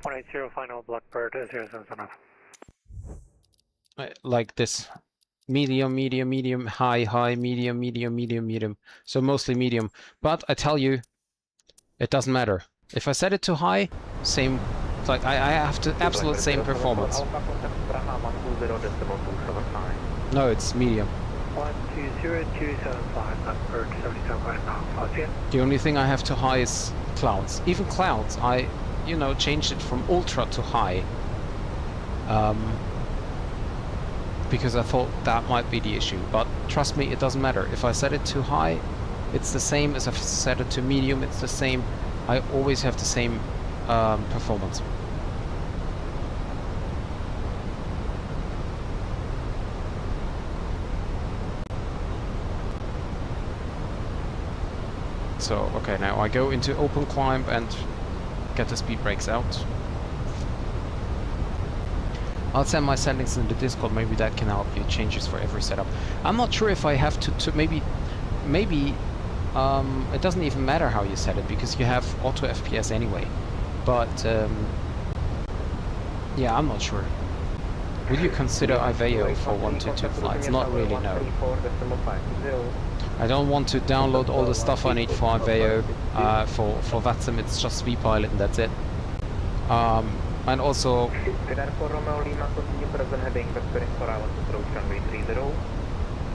180 final Blackbird 079. Like this. Medium, medium, medium, high, high, medium, medium, medium, medium. So mostly medium. But I tell you, it doesn't matter. If I set it too high, same, like I have to absolute same performance. Alpha contact Praha 120.275. No, it's medium. 120.275 at bird 77.5. Yeah. The only thing I have to high is clouds. Even clouds, I, you know, changed it from ultra to high. Because I thought that might be the issue. But trust me, it doesn't matter. If I set it too high, it's the same as if I set it to medium, it's the same. I always have the same performance. So, okay, now I go into open climb and get the speed brakes out. I'll send my settings in the Discord, maybe that can help you, changes for every setup. I'm not sure if I have to maybe it doesn't even matter how you set it, because you have auto FPS anyway. But, yeah, I'm not sure. Would you consider Iveo for 122 flights? Not really, no. I don't want to download all the stuff I need for Iveo. For VATSIM, it's just vPilot and that's it. And also...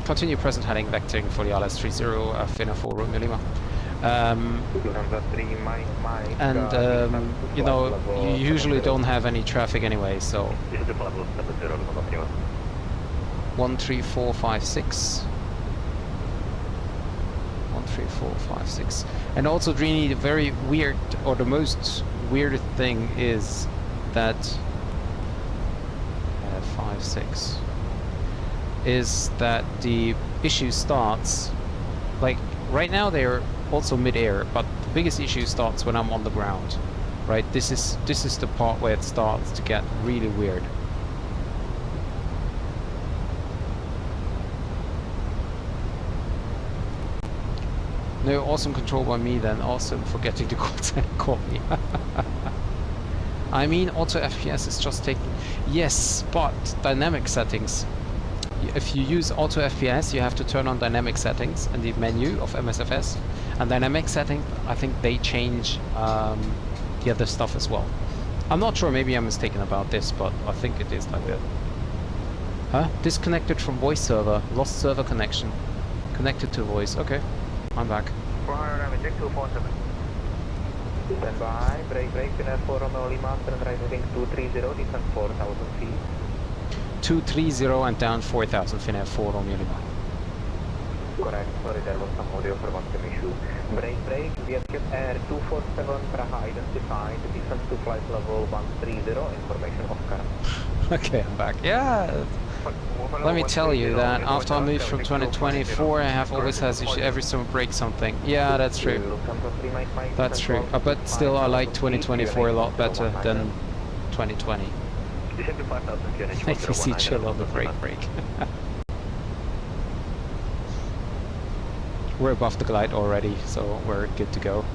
Continue present heading, vectoring for the LS30, Finnair 4 Romeo Lima. And, you know, you usually don't have any traffic anyway, so... 13456. 13456. And also, Drini, the very weird, or the most weird thing is that... 56... is that the issue starts, like, right now they're also mid-air, but the biggest issue starts when I'm on the ground, right? This is the part where it starts to get really weird. No, awesome control by me then, awesome for getting the call me. I mean, auto FPS is just taking... Yes, but dynamic settings. If you use auto FPS, you have to turn on dynamic settings in the menu of MSFS. And dynamic setting, I think they change the other stuff as well. I'm not sure, maybe I'm mistaken about this, but I think it is like that. Huh? Disconnected from voice server, lost server connection. Connected to voice, okay. I'm back. 247. Stand by, brake, Finnair 4 Romeo Lima, turn right heading 230, descend 4,000 feet. 230 and down 4,000, Finnair 4 Romeo Lima. Correct, sorry, there was some audio for one issue. Brake, Vietjet Air 247, Praha identified, descend to flight level 130, information of current. Okay, I'm back. Yeah, let me tell you that after I moved from 2024, I have always has issue every summer break something. Yeah, that's true. That's true. But still, I like 2024 a lot better than 2020. Make me see chill on the break. We're above the glide already, so we're good to go.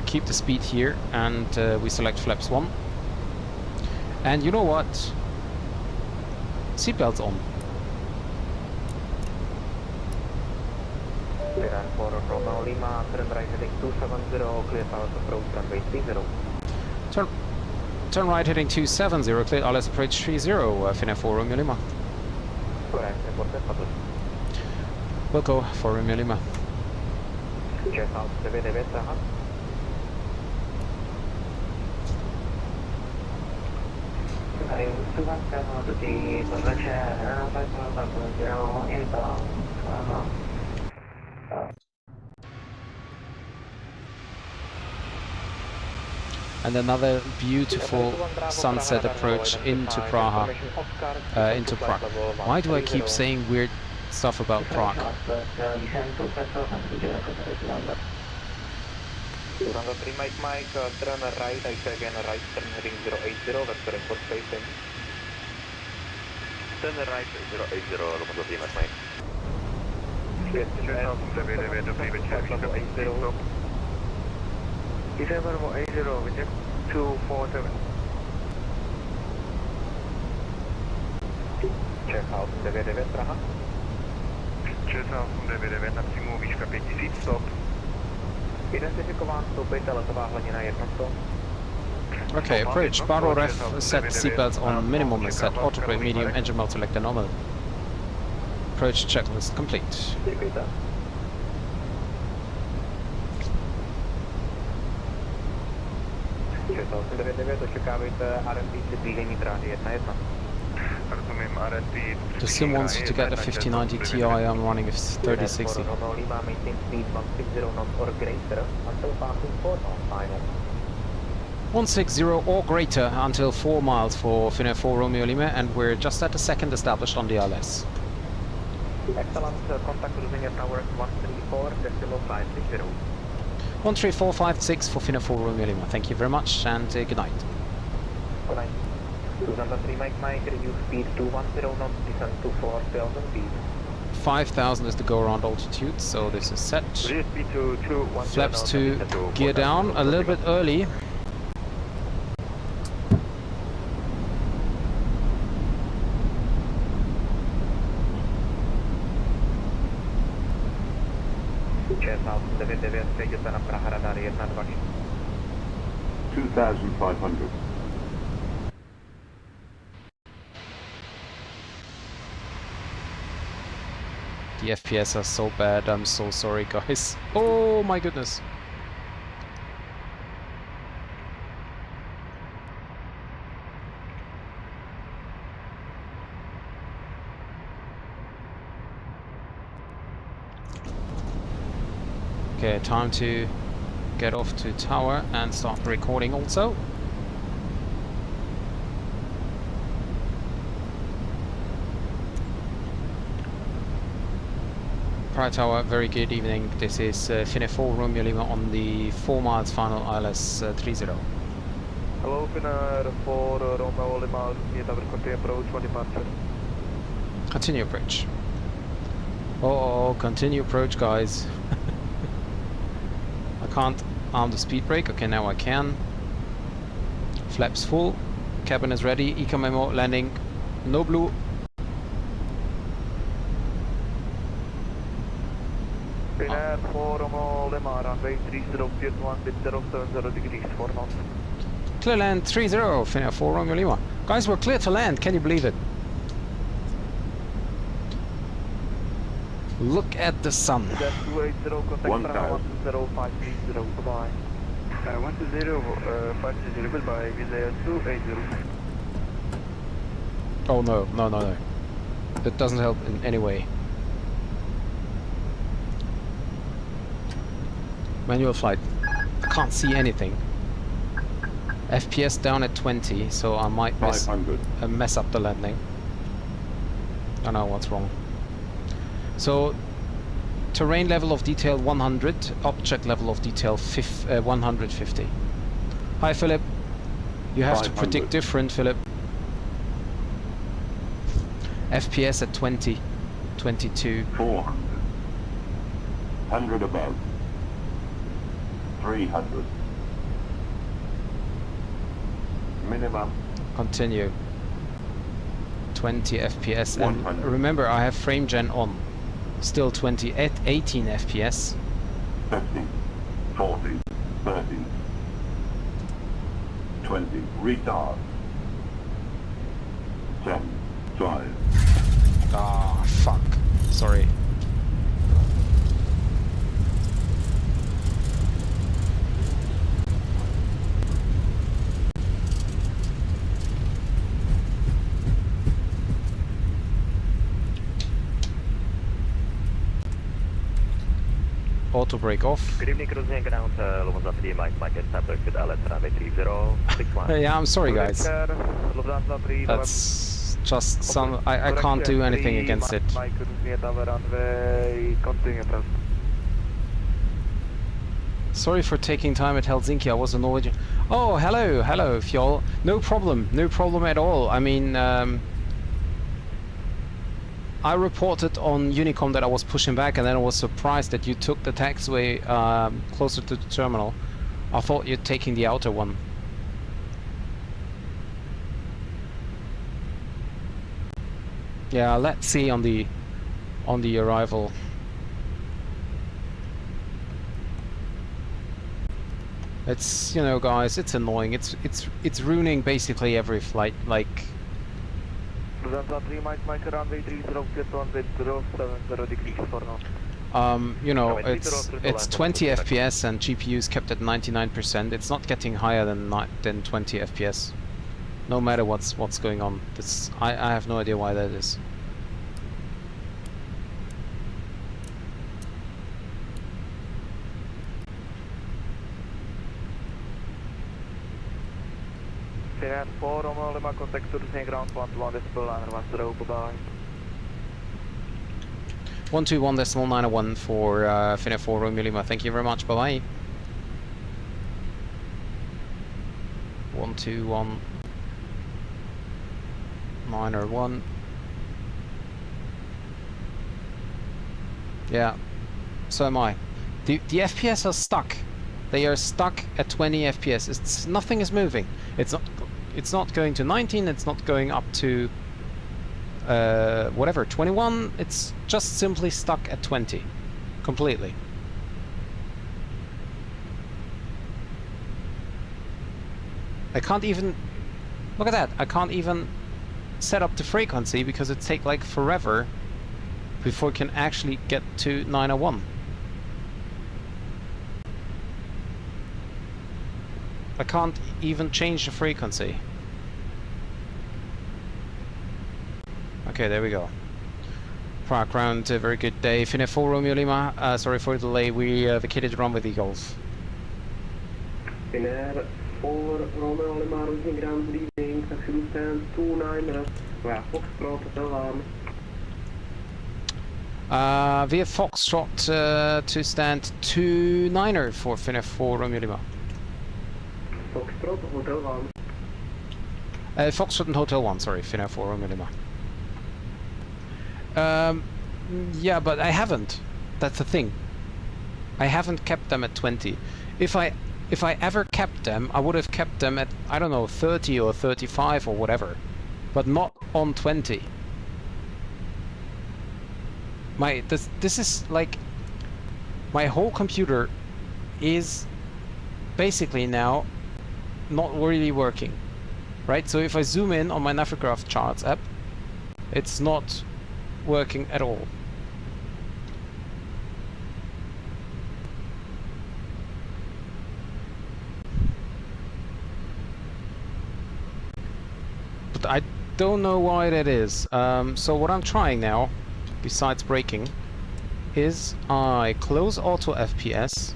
Keep the speed here, and we select flaps 1. And you know what? Seatbelts on. Turn right heading 270, clear LS approach 30, Finnair 4 Romeo Lima. Correct, reported public. We'll go for Romeo Lima. Check out 99 Praha. And another beautiful sunset approach into Prague. Why do I keep saying weird stuff about Prague? Durando 3 Mike, turn right, I say again right, turn heading 080, vector import facing. Turn right, 080, Romeo 3 Mike. December 80, Vietjet 247. Check out, 99 Praha. 6899 na přímou výška 5000 stop. Identifikován stoupejte letová hladina jednotkou. Okay, approach. Barrel ref, set seatbelts on minimum is set. Autobrake medium, engine mode selector normal. Approach checklist complete. Děkujte. Číslo 899, očekávejte RMD přiblížení dráhy 1.1. Rozumím, RNP. The sim wants you to get the 5090 Ti. I'm running a 3060. Lima maintain speed 160 knots or greater until passing 4 knots final. 160 or greater until 4 miles for Finnair 4 Romeo Lima, and we're just at the second established on the ILS. Excellent, contact cruising at tower 134.560. 13456 for Finnair 4 Romeo Lima. Thank you very much and good night. Good night. Lufthansa 3 Mike, reduce speed to 10 knots, descend to 4,000 feet. 5000 is the go around altitude, so this is set. Reduce speed to 210 Flaps to gear down a little bit early. Česal 99, přejděte na Praha radar 126. 2500. The FPS are so bad, I'm so sorry guys. Oh my goodness. Okay, time to get off to tower and start the recording also. Prague Tower, very good evening. This is Finnair 4 Romeo Lima on the 4 miles final ILS 30. Hello, Finnair 4 Romeo Lima, continue approach 1 departure. Continue approach. Oh, continue approach, guys. I can't arm the speed brake. Okay, now I can. Flaps full. Cabin is ready. Eco memo landing. No blue. Finnair 4 Romeo Lima, runway 3051 with 070 degrees 4 knots. Clear land 30, Finnair 4 Romeo Lima. Guys, we're clear to land. Can you believe it? Look at the sun. That's 280, contact Prague 120 goodbye. 120, goodbye, Visa 280. Oh no, no, no, no. That doesn't help in any way. Manual flight. I can't see anything. FPS down at 20, so I might mess up the landing. I know what's wrong. So, terrain level of detail 100, object level of detail 150. Hi Philip. You have to predict different, Philip. FPS at 20, 22. 400. 100 above. 300. Minimum. Continue. 20 FPS. And 100. remember, I have frame gen on. Still 20 at 18 FPS. 50. 40. 30. 20. Retard. 10. 5. Ah, fuck. Sorry. Auto brake off. Good evening, cruising ground, Lufthansa 3 Mike, established with LS runway 3061. Yeah, I'm sorry guys. Lufthansa 3, That's just some... I can't do anything against it. Mike, runway, continue approach. Sorry for taking time at Helsinki, I was annoyed. Oh, hello, hello, Fjol. No problem at all. I mean, I reported on Unicom that I was pushing back, and then I was surprised that you took the taxiway closer to the terminal. I thought you're taking the outer one. Yeah, let's see on the on the arrival. It's, you know, guys, it's annoying. It's ruining basically every flight. Like, you know, it's 20 FPS and GPU's kept at 99%. It's not getting higher than 20 FPS, no matter what's going on. I have no idea why that is. Finnair 4, Romeo Lima, contact to the same ground, 121 decimal liner, was er open by. 121.901 for Finnair 4 Romeo Lima. Thank you very much. Bye bye. 121.901. Yeah, so am I. The FPS are stuck. They are stuck at 20 FPS. Nothing is moving. It's not going to 19. It's not going up to whatever, 21. It's just simply stuck at 20 completely. I can't even look at that. I can't even set up the frequency because it takes like forever before it can actually get to 901. I can't even change the frequency. Okay, there we go. Prague ground, a very good day. Finnair 4 Romeo Lima, sorry for the delay, we vacated run with Eagles. Finnair 4 Romeo Lima, Rosing ground, good evening, taxi to stand 29, via Foxtrot, Hotel 1. Via Foxtrot to stand 29er for Finnair 4 Romeo Lima. Foxtrot, Hotel 1. Foxtrot and Hotel 1, sorry, Finnair 4 Romeo Lima. Yeah, but I haven't. That's the thing. I haven't kept them at 20. If I ever kept them, I would have kept them at, I don't know, 30 or 35 or whatever, but not on 20. This is like, my whole computer is basically now not really working, right? So if I zoom in on my Navigraph charts app, it's not working at all. But I don't know why that is. So what I'm trying now, besides braking, is I close auto FPS.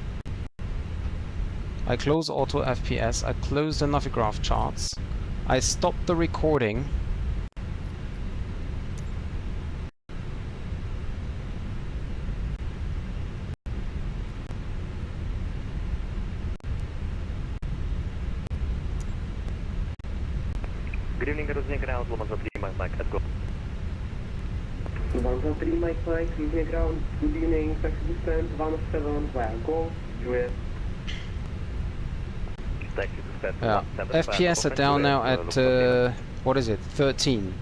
I close auto FPS, I close the Navigraph charts, I stop the recording, Good evening, Rosing ground, 113 Mike, let's go. 113 Mike, Rosing ground, good evening, taxi to stand 107, via Golf, Juliet. Yeah, FPS are down now at, what is it, 13.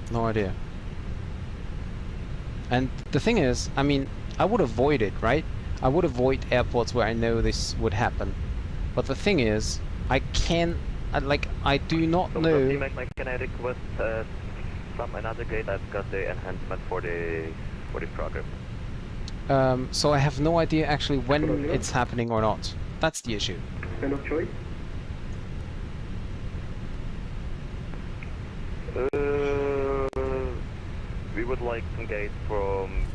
No idea. And the thing is, I mean, I would avoid it, right? I would avoid airports where I know this would happen. But the thing is, I do not know... Can I request another gate? I've got the enhancement for the program. So I have no idea actually when it's happening or not. That's the issue. Kind of choice? We would like some gates from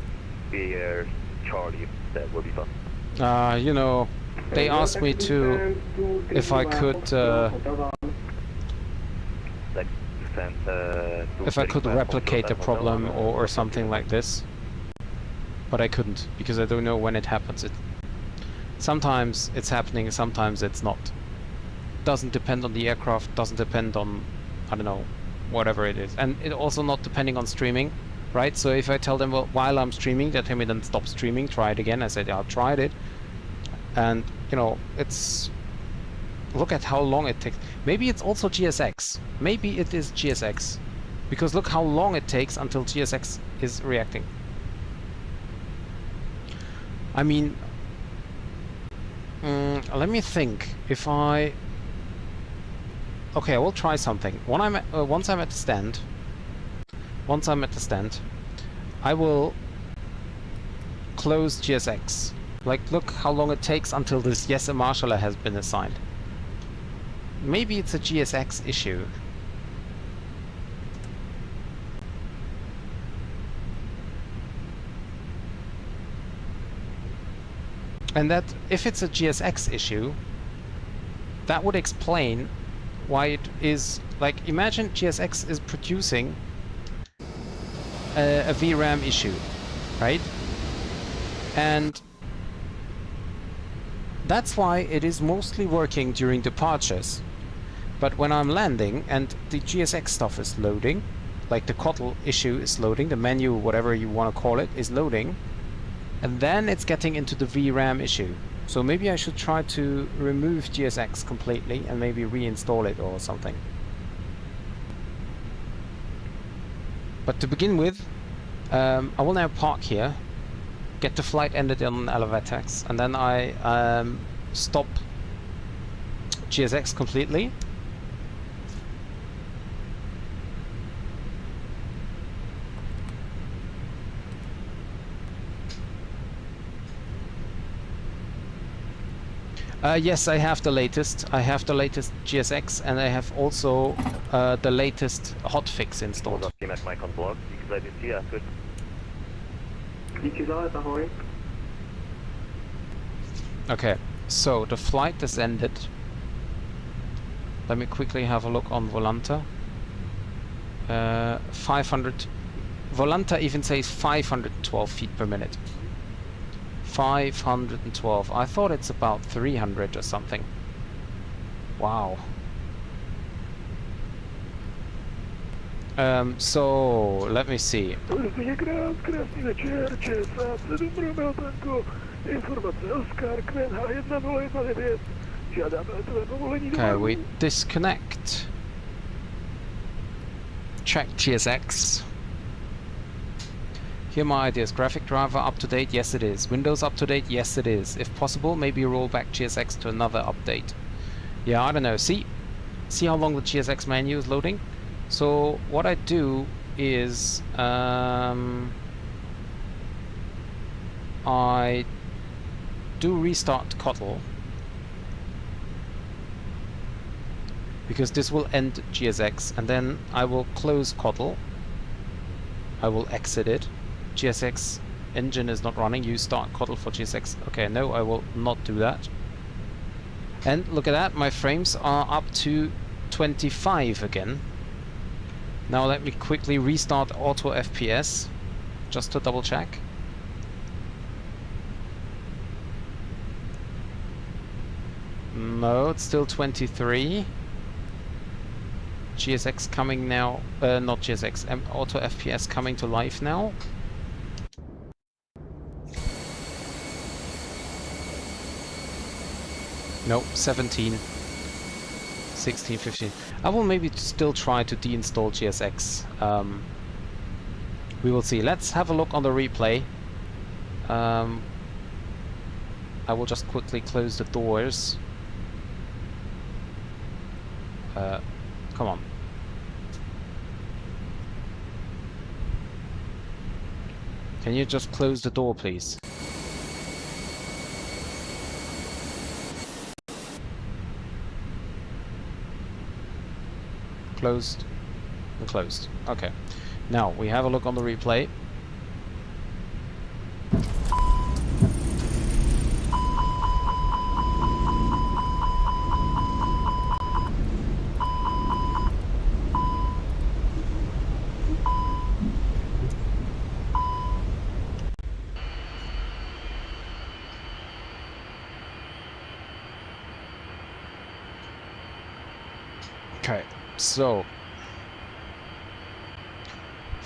the Air Charlie. That would be fun. You know, they asked me to if I could replicate the problem or something like this. But I couldn't, because I don't know when it happens. Sometimes it's happening, sometimes it's not. Doesn't depend on the aircraft, doesn't depend on, I don't know, whatever it is. And it also not depending on streaming, right? So if I tell them, well, while I'm streaming, they tell me then stop streaming, try it again. I said, yeah, I tried it. And, you know, it's look at how long it takes. Maybe it's also GSX. Maybe it is GSX. Because look how long it takes until GSX is reacting. I mean, let me think. If I... Okay, I will try something. Once I'm at the stand, I will close GSX. Like, look how long it takes until this yes marshaller has been assigned. Maybe it's a GSX issue. And that, if it's a GSX issue, that would explain why it is, like, imagine GSX is producing a VRAM issue, right? And that's why it is mostly working during departures. But when I'm landing and the GSX stuff is loading, like the COTL issue is loading, the menu, whatever you want to call it, is loading, and then it's getting into the VRAM issue. So maybe I should try to remove GSX completely and maybe reinstall it or something. But to begin with, I will now park here, get the flight ended on Elevatex, and then I stop GSX completely. Yes, I have the latest. I have the latest GSX, and I have also the latest hotfix installed. Okay, so the flight is ended. Let me quickly have a look on Volanta. 500. Volanta even says 512 feet per minute. 512. I thought it's about 300 or something. Wow. So let me see. Okay, we disconnect. Check GSX. Here are my ideas. Graphic driver up to date? Yes it is. Windows up to date? Yes it is. If possible, maybe roll back GSX to another update. Yeah, I don't know. See how long the GSX menu is loading? So what I do is I do restart COTL, because this will end GSX, and then I will close COTL. I will exit it. GSX engine is not running. You start COTL for GSX. Okay, no, I will not do that. And look at that, my frames are up to 25 again. Now let me quickly restart auto FPS just to double check. No, it's still 23. GSX coming now, not GSX, auto FPS coming to life now. No, 17, 16, 15. I will maybe still try to deinstall GSX. We will see. Let's have a look on the replay. I will just quickly close the doors. Come on. Can you just close the door, please? Closed and closed. Okay. Now we have a look on the replay. Okay. So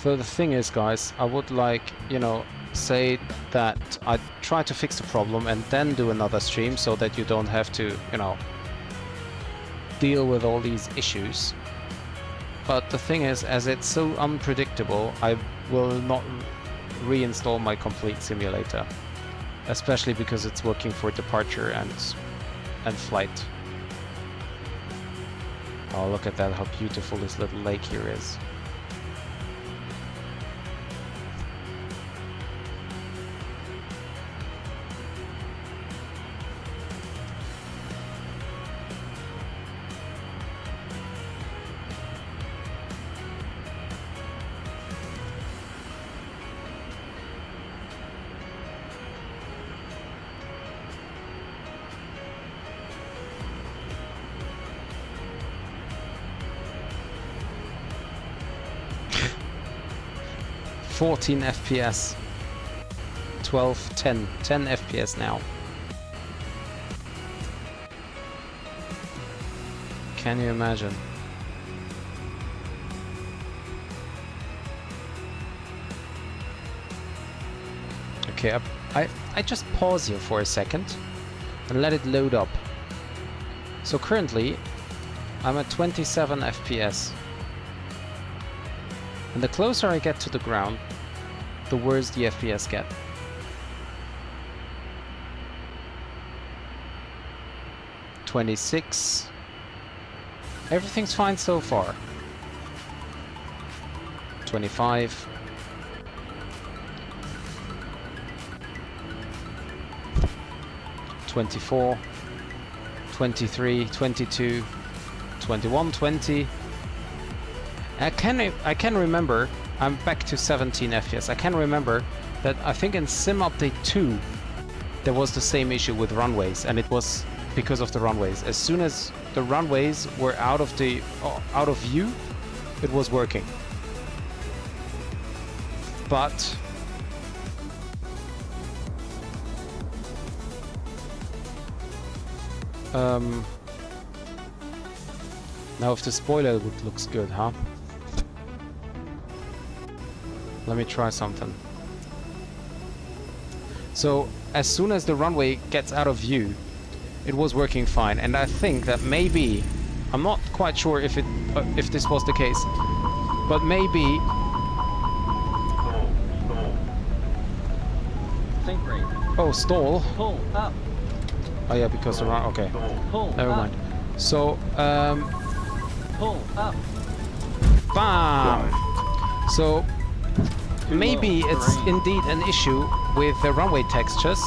the thing is, guys, I would like, you know, say that I try to fix the problem and then do another stream so that you don't have to, you know, deal with all these issues. But the thing is, as it's so unpredictable, I will not reinstall my complete simulator, especially because it's working for departure and flight. Oh, look at that, how beautiful this little lake here is. $14 FPS, 12, 10 FPS now. Can you imagine? Okay, I just pause here for a second and let it load up. So currently I'm at 27 FPS. And the closer I get to the ground, the worse the FPS get. $26. Everything's fine so far. 25. 24. 23. 22. 21. 20. I can remember, I'm back to 17 FPS. I can remember that I think in Sim Update 2 there was the same issue with runways, and it was because of the runways. As soon as the runways were out of view, it was working. But now if the spoiler looks good, huh? Let me try something. So as soon as the runway gets out of view, it was working fine, and I think that maybe, I'm not quite sure if this was the case, but maybe Think rate. oh, stall. Pull up. Oh yeah, because the run. Okay, Pull never up. mind. So Pull up. bam. So maybe low. it's Terrain. indeed an issue with the runway textures,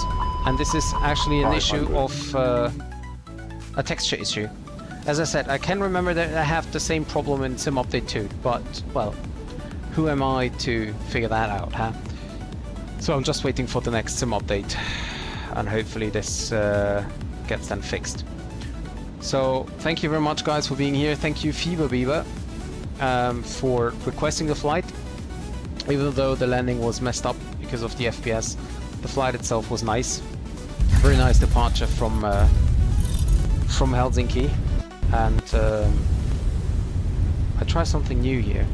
and this is actually an issue of a texture issue. As I said, I can remember that I have the same problem in Sim Update 2, but, well, who am I to figure that out, huh? So I'm just waiting for the next Sim Update, and hopefully this gets then fixed. So, thank you very much guys for being here. Thank you Fever Beaver for requesting the flight. Even though the landing was messed up because of the FPS, the flight itself was nice. Very nice departure from Helsinki, and I try something new here.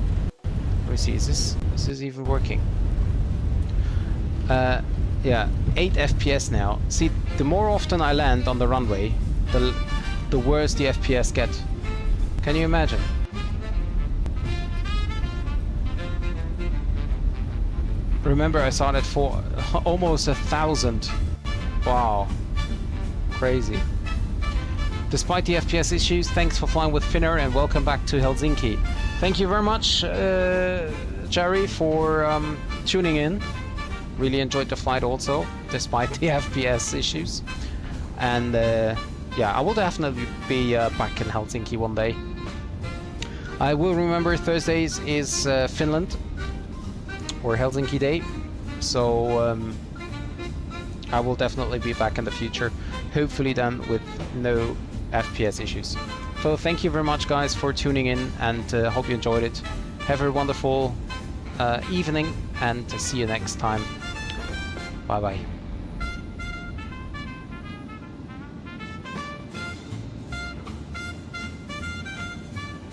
Let me see, is this even working? Yeah, 8 FPS now. See, the more often I land on the runway, the worse the FPS get. Can you imagine? Remember, I saw it for almost 1,000. Wow, crazy. Despite the FPS issues, thanks for flying with Finnair and welcome back to Helsinki. Thank you very much, Jerry, for tuning in. Really enjoyed the flight also, despite the FPS issues. And yeah, I will definitely be back in Helsinki one day. I will remember Thursdays is Finland, or Helsinki Day, so I will definitely be back in the future, hopefully then with no FPS issues. So thank you very much guys for tuning in, and hope you enjoyed it. Have a wonderful evening, and see you next time. Bye bye.